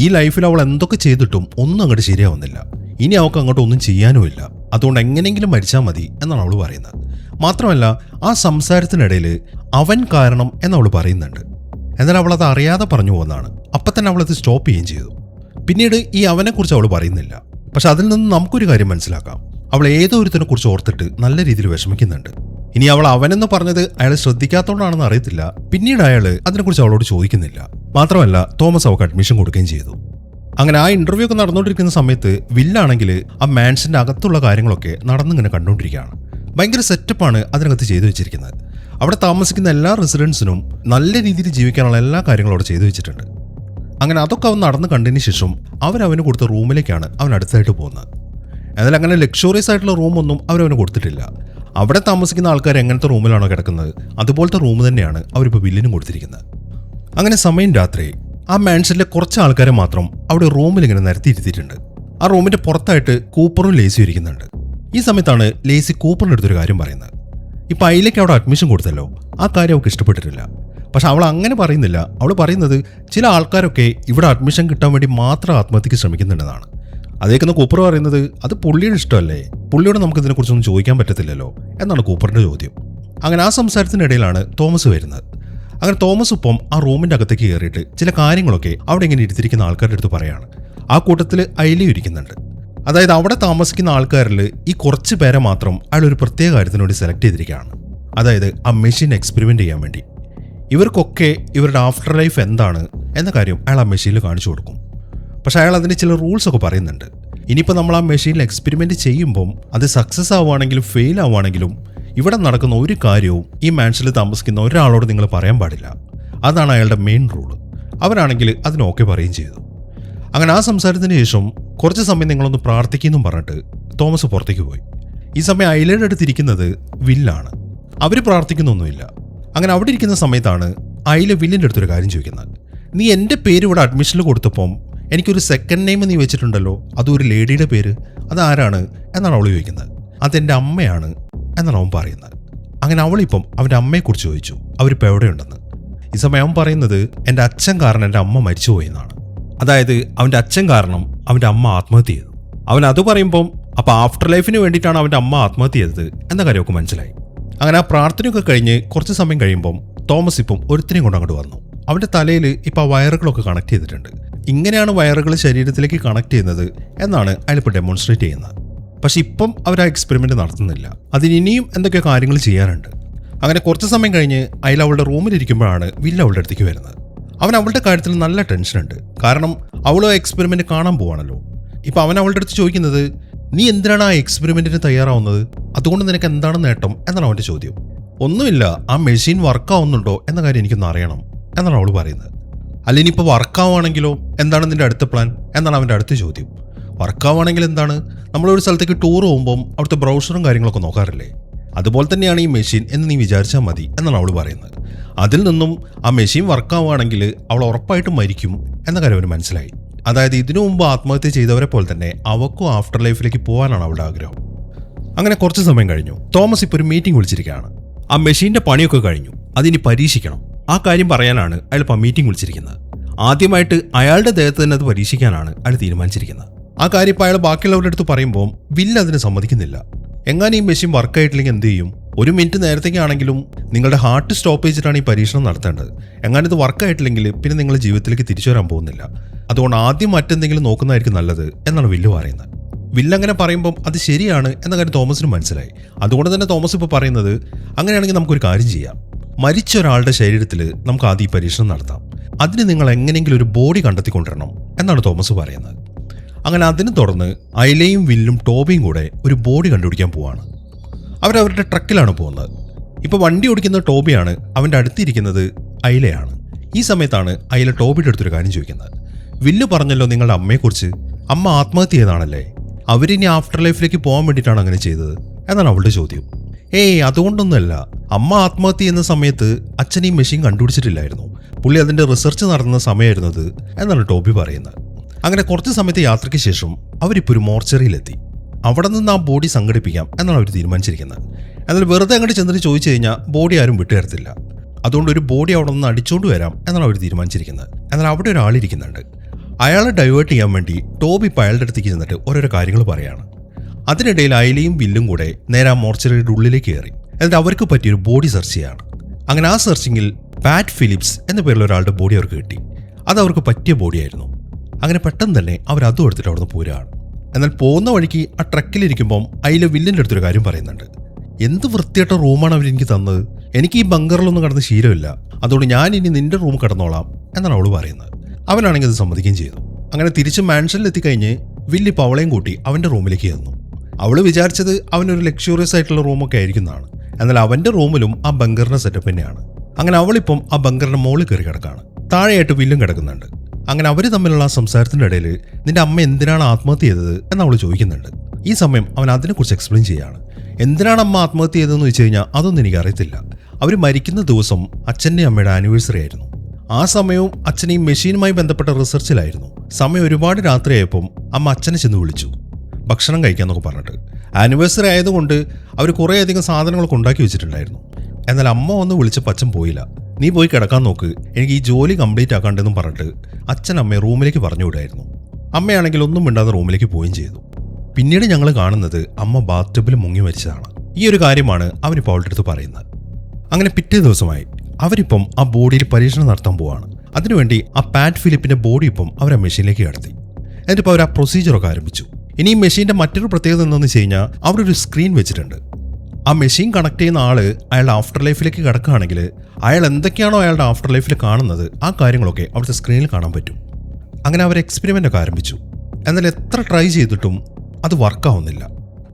ഈ ലൈഫിൽ അവൾ എന്തൊക്കെ ചെയ്തിട്ടും ഒന്നും അങ്ങോട്ട് ശരിയാവുന്നില്ല. ഇനി അവൾക്ക് അങ്ങോട്ട് ഒന്നും ചെയ്യാനുമില്ല. അതുകൊണ്ട് എങ്ങനെയെങ്കിലും മരിച്ചാൽ മതി എന്നാണ് അവൾ പറയുന്നത്. മാത്രമല്ല, ആ സംസാരത്തിനിടയിൽ അവൻ കാരണം എന്നവൾ പറയുന്നുണ്ട്. എന്നാൽ അവളത് അറിയാതെ പറഞ്ഞു പോകുന്നതാണ്. അപ്പം തന്നെ അവളത് സ്റ്റോപ്പ് ചെയ്യുകയും ചെയ്തു. പിന്നീട് ഈ അവനെക്കുറിച്ച് അവൾ പറയുന്നില്ല. പക്ഷെ അതിൽ നിന്ന് നമുക്കൊരു കാര്യം മനസ്സിലാക്കാം. അവൾ ഏതോ ഒരുത്തിനെ കുറിച്ച് ഓർത്തിട്ട് നല്ല രീതിയിൽ വിഷമിക്കുന്നുണ്ട്. ഇനി അവൾ അവനെന്ന് പറഞ്ഞത് അയാൾ ശ്രദ്ധിക്കാത്തതുകൊണ്ടാണെന്ന് അറിയത്തില്ല. പിന്നീട് അയാൾ അതിനെക്കുറിച്ച് അവളോട് ചോദിക്കുന്നില്ല. മാത്രമല്ല, തോമസ് അവൾക്ക് അഡ്മിഷൻ കൊടുക്കുകയും ചെയ്തു. അങ്ങനെ ആ ഇന്റർവ്യൂ ഒക്കെ നടന്നുകൊണ്ടിരിക്കുന്ന സമയത്ത് വില്ലാണെങ്കിൽ ആ മാൻഷന്റെ അകത്തുള്ള കാര്യങ്ങളൊക്കെ നടന്നിങ്ങനെ കണ്ടുകൊണ്ടിരിക്കുകയാണ്. ഭയങ്കര സെറ്റപ്പാണ് അതിനകത്ത് ചെയ്തു വെച്ചിരിക്കുന്നത്. അവിടെ താമസിക്കുന്ന എല്ലാ റെസിഡൻസിനും നല്ല രീതിയിൽ ജീവിക്കാനുള്ള എല്ലാ കാര്യങ്ങളും അവിടെ ചെയ്തു വെച്ചിട്ടുണ്ട്. അങ്ങനെ അതൊക്കെ അവൻ നടന്ന് കണ്ടതിന് ശേഷം അവന് കൊടുത്ത റൂമിലേക്കാണ് അവൻ അടുത്തായിട്ട് പോകുന്നത്. എന്നാൽ അങ്ങനെ ലക്ഷറിയസ് ആയിട്ടുള്ള റൂമൊന്നും അവരവന് കൊടുത്തിട്ടില്ല. അവിടെ താമസിക്കുന്ന ആൾക്കാർ എങ്ങനത്തെ റൂമിലാണോ കിടക്കുന്നത് അതുപോലത്തെ റൂം തന്നെയാണ് അവരിപ്പോൾ വില്ലിനും കൊടുത്തിരിക്കുന്നത്. അങ്ങനെ സമയം രാത്രി. ആ മാൻഷനിലെ കുറച്ച് ആൾക്കാരെ മാത്രം അവിടെ റൂമിൽ ഇങ്ങനെ നിരത്തിയിരുത്തിയിട്ടുണ്ട്. ആ റൂമിന്റെ പുറത്തായിട്ട് കൂപ്പറും ലേസിയും ഇരിക്കുന്നുണ്ട്. ഈ സമയത്താണ് ലേസി കൂപ്പറിൻ്റെ അടുത്തൊരു കാര്യം പറയുന്നത്. ഇപ്പം അയിലേക്ക് അവിടെ അഡ്മിഷൻ കൊടുത്തല്ലോ, ആ കാര്യം അവൾക്ക് ഇഷ്ടപ്പെട്ടിട്ടില്ല. പക്ഷെ അവൾ അങ്ങനെ പറയുന്നില്ല. അവൾ പറയുന്നത് ചില ആൾക്കാരൊക്കെ ഇവിടെ അഡ്മിഷൻ കിട്ടാൻ വേണ്ടി മാത്രം ആത്മഹത്യക്ക് ശ്രമിക്കുന്നുണ്ടെന്നാണ്. അതേക്കുന്ന കൂപ്പർ പറയുന്നത് അത് പുള്ളിയുടെ ഇഷ്ടമല്ലേ, പുള്ളിയോട് നമുക്ക് ഇതിനെക്കുറിച്ചൊന്നും ചോദിക്കാൻ പറ്റത്തില്ലല്ലോ എന്നാണ് കൂപ്പറിൻ്റെ ചോദ്യം. അങ്ങനെ ആ സംസാരത്തിനിടയിലാണ് തോമസ് വരുന്നത്. അങ്ങനെ തോമസ് ഇപ്പം ആ റൂമിൻ്റെ അകത്തേക്ക് കയറിയിട്ട് ചില കാര്യങ്ങളൊക്കെ അവിടെ ഇങ്ങനെ ഇരുത്തിരിക്കുന്ന ആൾക്കാരുടെ അടുത്ത് പറയാണ്. ആ കൂട്ടത്തിൽ അയിലയും ഇരിക്കുന്നുണ്ട്. അതായത് അവിടെ താമസിക്കുന്ന ആൾക്കാരിൽ ഈ കുറച്ച് പേരെ മാത്രം അയാൾ ഒരു പ്രത്യേക കാര്യത്തിന് വേണ്ടി സെലക്ട് ചെയ്തിരിക്കുകയാണ്. അതായത് ആ മെഷീൻ എക്സ്പെരിമെൻ്റ് ചെയ്യാൻ വേണ്ടി. ഇവർക്കൊക്കെ ഇവരുടെ ആഫ്റ്റർ ലൈഫ് എന്താണ് എന്ന കാര്യം അയാൾ ആ മെഷീനിൽ കാണിച്ചു കൊടുക്കും. പക്ഷേ അയാൾ അതിന് ചില റൂൾസൊക്കെ പറയുന്നുണ്ട്. ഇനിയിപ്പോൾ നമ്മൾ ആ മെഷീനിൽ എക്സ്പെരിമെൻ്റ് ചെയ്യുമ്പം അത് സക്സസ് ആവുകയാണെങ്കിലും ഫെയിൽ ആവുകയാണെങ്കിലും ഇവിടെ നടക്കുന്ന ഒരു കാര്യവും ഈ മാൻഷനിൽ താമസിക്കുന്ന ഒരാളോട് നിങ്ങൾ പറയാൻ പാടില്ല. അതാണ് അയാളുടെ മെയിൻ റൂള്. അവരാണെങ്കിൽ അതിന് ഓക്കെ പറയുകയും ചെയ്തു. അങ്ങനെ ആ സംസാരത്തിന് ശേഷം കുറച്ച് സമയം നിങ്ങളൊന്ന് പ്രാർത്ഥിക്കുമെന്നും പറഞ്ഞിട്ട് തോമസ് പുറത്തേക്ക് പോയി. ഈ സമയം അയിലയുടെ അടുത്തിരിക്കുന്നത് വില്ലാണ്. അവർ പ്രാർത്ഥിക്കുന്നൊന്നുമില്ല. അങ്ങനെ അവിടെ ഇരിക്കുന്ന സമയത്താണ് അയില വില്ലിൻ്റെ അടുത്തൊരു കാര്യം ചോദിക്കുന്നത്. നീ എൻ്റെ പേര് ഇവിടെ അഡ്മിഷനിൽ കൊടുത്തപ്പം എനിക്കൊരു സെക്കൻഡ് നെയിം നീ വെച്ചിട്ടുണ്ടല്ലോ, അതും ഒരു ലേഡിയുടെ പേര്, അതാരാണ് എന്നാണ് അവൾ ചോദിക്കുന്നത്. അതെൻ്റെ അമ്മയാണ് എന്നാണ് അവൻ പറയുന്നത്. അങ്ങനെ അവളിപ്പം അവൻ്റെ അമ്മയെക്കുറിച്ച് ചോദിച്ചു, അവരിപ്പോൾ എവിടെയുണ്ടെന്ന്. ഈ സമയം അവൻ പറയുന്നത് എൻ്റെ അച്ഛൻ കാരണം എൻ്റെ അമ്മ മരിച്ചുപോയി എന്നാണ്. അതായത് അവൻ്റെ അച്ഛൻ കാരണം അവൻ്റെ അമ്മ ആത്മഹത്യ ചെയ്തു. അവൻ അത് പറയുമ്പം അപ്പോൾ ആഫ്റ്റർ ലൈഫിന് വേണ്ടിയിട്ടാണ് അവൻ്റെ അമ്മ ആത്മഹത്യ ചെയ്തത് എന്ന കാര്യമൊക്കെ മനസ്സിലായി. അങ്ങനെ ആ പ്രാർത്ഥനയൊക്കെ കഴിഞ്ഞ് കുറച്ച് സമയം കഴിയുമ്പം തോമസ് ഇപ്പം ഒരുത്തിനെയും കൊണ്ട് അങ്ങോട്ട് വന്നു. അവൻ്റെ തലയിൽ ഇപ്പോൾ ആ വയറുകളൊക്കെ കണക്ട് ചെയ്തിട്ടുണ്ട്. ഇങ്ങനെയാണ് വയറുകൾ ശരീരത്തിലേക്ക് കണക്ട് ചെയ്യുന്നത് എന്നാണ് അയാളിപ്പോൾ ഡെമോൺസ്ട്രേറ്റ് ചെയ്യുന്നത്. പക്ഷെ ഇപ്പം അവർ ആ എക്സ്പെരിമെൻ്റ് നടത്തുന്നില്ല. അതിനിയും എന്തൊക്കെയോ കാര്യങ്ങൾ ചെയ്യാനുണ്ട്. അങ്ങനെ കുറച്ച് സമയം കഴിഞ്ഞ് അയാൾ അവളുടെ റൂമിലിരിക്കുമ്പോഴാണ് വില്ല അവളുടെ അടുത്തേക്ക് വരുന്നത്. അവൻ അവളുടെ കാര്യത്തിൽ നല്ല ടെൻഷനുണ്ട്. കാരണം അവൾ ആ എക്സ്പെരിമെൻ്റ് കാണാൻ പോവാണല്ലോ. ഇപ്പം അവൻ അവളുടെ അടുത്ത് ചോദിക്കുന്നത്, നീ എന്തിനാണ് ആ എക്സ്പെരിമെൻറ്റിന് തയ്യാറാവുന്നത്, അതുകൊണ്ട് നിനക്ക് എന്താണ് നേട്ടം എന്നാണ് അവൻ്റെ ചോദ്യം. ഒന്നുമില്ല, ആ മെഷീൻ വർക്കാവുന്നുണ്ടോ എന്ന കാര്യം എനിക്കൊന്ന് അറിയണം എന്നാണ് അവൾ പറയുന്നത്. അല്ല ഇനിയിപ്പോൾ വർക്കാവുകയാണെങ്കിലോ എന്താണ് നിൻ്റെ അടുത്ത പ്ലാൻ എന്നാണ് അവൻ്റെ അടുത്ത ചോദ്യം. വർക്കാവുകയാണെങ്കിൽ എന്താണ്, നമ്മളൊരു സ്ഥലത്തേക്ക് ടൂർ പോകുമ്പം അവിടുത്തെ ബ്രൗസറും കാര്യങ്ങളൊക്കെ നോക്കാറില്ലേ, അതുപോലെ തന്നെയാണ് ഈ മെഷീൻ എന്ന് നീ വിചാരിച്ചാൽ മതി എന്നാണ് അവൾ പറയുന്നത്. അതിൽ നിന്നും ആ മെഷീൻ വർക്കാവുകയാണെങ്കിൽ അവൾ ഉറപ്പായിട്ടും മരിക്കും എന്ന കാര്യം അവന് മനസ്സിലായി. അതായത് ഇതിനു മുമ്പ് ആത്മഹത്യ ചെയ്തവരെ പോലെ തന്നെ അവൾക്കും ആഫ്റ്റർ ലൈഫിലേക്ക് പോകാനാണ് അവളുടെ ആഗ്രഹം. അങ്ങനെ കുറച്ച് സമയം കഴിഞ്ഞു. തോമസ് ഇപ്പോൾ ഒരു മീറ്റിംഗ് വിളിച്ചിരിക്കുകയാണ്. ആ മെഷീൻ്റെ പണിയൊക്കെ കഴിഞ്ഞു, അതിനി പരീക്ഷിക്കണം. ആ കാര്യം പറയാനാണ് അയാൾ ഇപ്പോൾ മീറ്റിംഗ് വിളിച്ചിരിക്കുന്നത്. ആദ്യമായിട്ട് അയാളുടെ ദേഹത്ത് തന്നെ അത് പരീക്ഷിക്കാനാണ് അയാൾ തീരുമാനിച്ചിരിക്കുന്നത്. ആ കാര്യം ഇപ്പോൾ അയാൾ ബാക്കിയുള്ളവരുടെ അടുത്ത് പറയുമ്പോൾ വില്ല് അതിന് സമ്മതിക്കുന്നില്ല. എങ്ങനെ ഈ മെഷീൻ വർക്കായിട്ടില്ലെങ്കിൽ എന്ത് ചെയ്യും? 1 മിനിറ്റ് നേരത്തേക്കാണെങ്കിലും നിങ്ങളുടെ ഹാർട്ട് സ്റ്റോപ്പ് ചെയ്തിട്ടാണ് ഈ പരീക്ഷണം നടത്തേണ്ടത്. എങ്ങനെ ഇത് വർക്കായിട്ടില്ലെങ്കിൽ പിന്നെ നിങ്ങളുടെ ജീവിതത്തിലേക്ക് തിരിച്ചു വരാൻ പോകുന്നില്ല. അതുകൊണ്ട് ആദ്യം മറ്റെന്തെങ്കിലും നോക്കുന്നതായിരിക്കും നല്ലത് എന്നാണ് വില്ല് പറയുന്നത്. വില്ല് അങ്ങനെ പറയുമ്പം അത് ശരിയാണ് എന്ന കാര്യം തോമസിന് മനസ്സിലായി. അതുകൊണ്ട് തന്നെ തോമസ് ഇപ്പോൾ പറയുന്നത്, അങ്ങനെയാണെങ്കിൽ നമുക്കൊരു കാര്യം ചെയ്യാം. മരിച്ച ഒരാളുടെ ശരീരത്തിൽ നമുക്ക് ആദ്യം ഈ പരീക്ഷണം നടത്താം. അതിന് നിങ്ങൾ എങ്ങനെയെങ്കിലും ഒരു ബോഡി കണ്ടെത്തിക്കൊണ്ടിരണം എന്നാണ് തോമസ് പറയുന്നത്. അങ്ങനെ അതിന് തുടർന്ന് അയിലയും വില്ലും ടോബിയും കൂടെ ഒരു ബോഡി കണ്ടുപിടിക്കാൻ പോവാണ്. അവരവരുടെ ട്രക്കിലാണ് പോകുന്നത്. ഇപ്പോൾ വണ്ടി ഓടിക്കുന്ന ടോബിയാണ്, അവൻ്റെ അടുത്തിരിക്കുന്നത് അയിലയാണ്. ഈ സമയത്താണ് അയില ടോബിയുടെ അടുത്തൊരു കാര്യം ചോദിക്കുന്നത്. വില്ല് പറഞ്ഞല്ലോ നിങ്ങളുടെ അമ്മയെക്കുറിച്ച്, അമ്മ ആത്മഹത്യ ചെയ്തതാണല്ലേ, അവരിനി ആഫ്റ്റർ ലൈഫിലേക്ക് പോകാൻ വേണ്ടിയിട്ടാണ് അങ്ങനെ ചെയ്തത് എന്നാണ് അവളുടെ ചോദ്യം. അതുകൊണ്ടൊന്നുമല്ല, അമ്മ ആത്മഹത്യ ചെയ്യുന്ന സമയത്ത് അച്ഛൻ ഈ മെഷീൻ കണ്ടുപിടിച്ചിട്ടില്ലായിരുന്നു, പുള്ളി അതിൻ്റെ റിസർച്ച് നടത്തുന്ന സമയമായിരുന്നത് എന്നാണ് ടോബി പറയുന്നത്. അങ്ങനെ കുറച്ച് സമയത്തെ യാത്രയ്ക്ക് ശേഷം അവരിപ്പോൾ ഒരു മോർച്ചറിയിലെത്തി. അവിടെ നിന്ന് ആ ബോഡി സംഘടിപ്പിക്കാം എന്നാണ് അവർ തീരുമാനിച്ചിരിക്കുന്നത്. എന്നാൽ വെറുതെ അങ്ങോട്ട് ചെന്നിട്ട് ചോദിച്ചു കഴിഞ്ഞാൽ ബോഡി ആരും വിട്ടുതരത്തില്ല. അതുകൊണ്ട് ഒരു ബോഡി അവിടെ നിന്ന് അടിച്ചുകൊണ്ട് വരാം എന്നാണ് അവർ തീരുമാനിച്ചിരിക്കുന്നത്. എന്നാൽ അവിടെ ഒരാളിരിക്കുന്നുണ്ട്. അയാളെ ഡൈവേർട്ട് ചെയ്യാൻ വേണ്ടി ടോബി ഇപ്പോൾ അയാളുടെ അടുത്തേക്ക് ചെന്നിട്ട് ഓരോരോ കാര്യങ്ങൾ പറയാണ്. അതിനിടയിൽ അയലയും വില്ലും കൂടെ നേരെ ആ മോർച്ചറിയുടെ ഉള്ളിലേക്ക് കയറി എന്നിട്ട് അവർക്ക് പറ്റിയൊരു ബോഡി സെർച്ച് ചെയ്യാണ്. അങ്ങനെ ആ സെർച്ചിങ്ങിൽ പാറ്റ് ഫിലിപ്സ് എന്ന പേരുള്ള ഒരാളുടെ ബോഡി അവർക്ക് കിട്ടി. അത് അവർക്ക് പറ്റിയ ബോഡിയായിരുന്നു. അങ്ങനെ പെട്ടെന്ന് തന്നെ അവർ അതും എടുത്തിട്ട് അവിടെ നിന്ന് പോരുകയാണ്. എന്നാൽ പോകുന്ന വഴിക്ക് ആ ട്രക്കിലിരിക്കുമ്പം അയിലെ വില്ലിൻ്റെ അടുത്തൊരു കാര്യം പറയുന്നുണ്ട്. എന്ത് വൃത്തിയായിട്ട റൂമാണ് അവരെനിക്ക് തന്നത്, എനിക്ക് ഈ ബങ്കറിലൊന്നും കിടന്ന് ശീലമില്ല, അതുകൊണ്ട് ഞാൻ ഇനി നിന്റെ റൂം കിടന്നോളാം എന്നാണ് അവൾ പറയുന്നത്. അവനാണെങ്കിൽ അത് സമ്മതിക്കുകയും ചെയ്തു. അങ്ങനെ തിരിച്ച് മാൻഷനിലെത്തിക്കഴിഞ്ഞ് വില്ലിപ്പോൾ അവളെയും കൂട്ടി അവൻ്റെ റൂമിലേക്ക് ചെന്നു. അവൾ വിചാരിച്ചത് അവനൊരു ലക്ഷൂറിയസ് ആയിട്ടുള്ള റൂമൊക്കെ ആയിരിക്കുന്നതാണ്. എന്നാൽ അവൻ്റെ റൂമിലും ആ ബങ്കറിൻ്റെ സെറ്റപ്പ് തന്നെയാണ്. അങ്ങനെ അവളിപ്പം ആ ബങ്കറിൻ്റെ മുകളിൽ കയറി കിടക്കുകയാണ്. താഴെയായിട്ട് വില്ലും കിടക്കുന്നുണ്ട്. അങ്ങനെ അവർ തമ്മിലുള്ള ആ സംസാരത്തിൻ്റെ ഇടയിൽ നിന്റെ അമ്മ എന്തിനാണ് ആത്മഹത്യ ചെയ്തത് എന്ന് അവൾ ചോദിക്കുന്നുണ്ട്. ഈ സമയം അവൻ അതിനെക്കുറിച്ച് എക്സ്പ്ലെയിൻ ചെയ്യുകയാണ്. എന്തിനാണ് അമ്മ ആത്മഹത്യ ചെയ്തതെന്ന് വെച്ച് കഴിഞ്ഞാൽ അതൊന്നും എനിക്കറിയത്തില്ല. അവർ മരിക്കുന്ന ദിവസം അച്ഛൻ്റെ അമ്മയുടെ ആനിവേഴ്സറി ആയിരുന്നു. ആ സമയവും അച്ഛൻ ഈ മെഷീനുമായി ബന്ധപ്പെട്ട റിസർച്ചിലായിരുന്നു. സമയം ഒരുപാട് രാത്രിയായപ്പം അമ്മ അച്ഛനെ ചെന്ന് വിളിച്ചു ഭക്ഷണം കഴിക്കാമെന്നൊക്കെ പറഞ്ഞിട്ട്. ആനിവേഴ്സറി ആയതുകൊണ്ട് അവർ കുറേയധികം സാധനങ്ങളൊക്കെ ഉണ്ടാക്കി വെച്ചിട്ടുണ്ടായിരുന്നു. എന്നാൽ അമ്മ വന്ന് വിളിച്ചപ്പോൾ അച്ഛൻ പോയില്ല. നീ പോയി കിടക്കാൻ നോക്ക്, എനിക്ക് ഈ ജോലി കംപ്ലീറ്റ് ആക്കാണ്ടെന്നും പറഞ്ഞിട്ട് അച്ഛൻ അമ്മയെ റൂമിലേക്ക് പറഞ്ഞു വിടായിരുന്നു. അമ്മയാണെങ്കിൽ ഒന്നും മിണ്ടാതെ റൂമിലേക്ക് പോവുകയും ചെയ്തു. പിന്നീട് ഞങ്ങൾ കാണുന്നത് അമ്മ ബാത്ടബിൽ മുങ്ങി മരിച്ചതാണ്. ഈ ഒരു കാര്യമാണ് അവനിപ്പോൾ അവളുടെ അടുത്ത് പറയുന്നത്. അങ്ങനെ പിറ്റേ ദിവസമായി അവരിപ്പം ആ ബോഡിയിൽ പരീക്ഷണം നടത്താൻ പോവാണ്. അതിനുവേണ്ടി ആ പാറ്റ് ഫിലിപ്പിന്റെ ബോഡി ഇപ്പം അവർ ആ മെഷീനിലേക്ക് കടത്തി. എന്നിട്ടിപ്പോൾ അവർ ആ പ്രൊസീജിയറൊക്കെ ആരംഭിച്ചു. ഇനി ഈ മെഷീന്റെ മറ്റൊരു പ്രത്യേകത എന്താണെന്ന് വെച്ച് കഴിഞ്ഞാൽ അവിടെ ഒരു സ്ക്രീൻ വെച്ചിട്ടുണ്ട്. ആ മെഷീൻ കണക്ട് ചെയ്യുന്ന ആള് അയാളുടെ ആഫ്റ്റർ ലൈഫിലേക്ക് കിടക്കുകയാണെങ്കിൽ അയാൾ എന്തൊക്കെയാണോ അയാളുടെ ആഫ്റ്റർ ലൈഫിൽ കാണുന്നത് ആ കാര്യങ്ങളൊക്കെ അവിടുത്തെ സ്ക്രീനിൽ കാണാൻ പറ്റും. അങ്ങനെ അവർ എക്സ്പെരിമെൻ്റ് ഒക്കെ ആരംഭിച്ചു. എന്നാൽ എത്ര ട്രൈ ചെയ്തിട്ടും അത് വർക്കാവുന്നില്ല.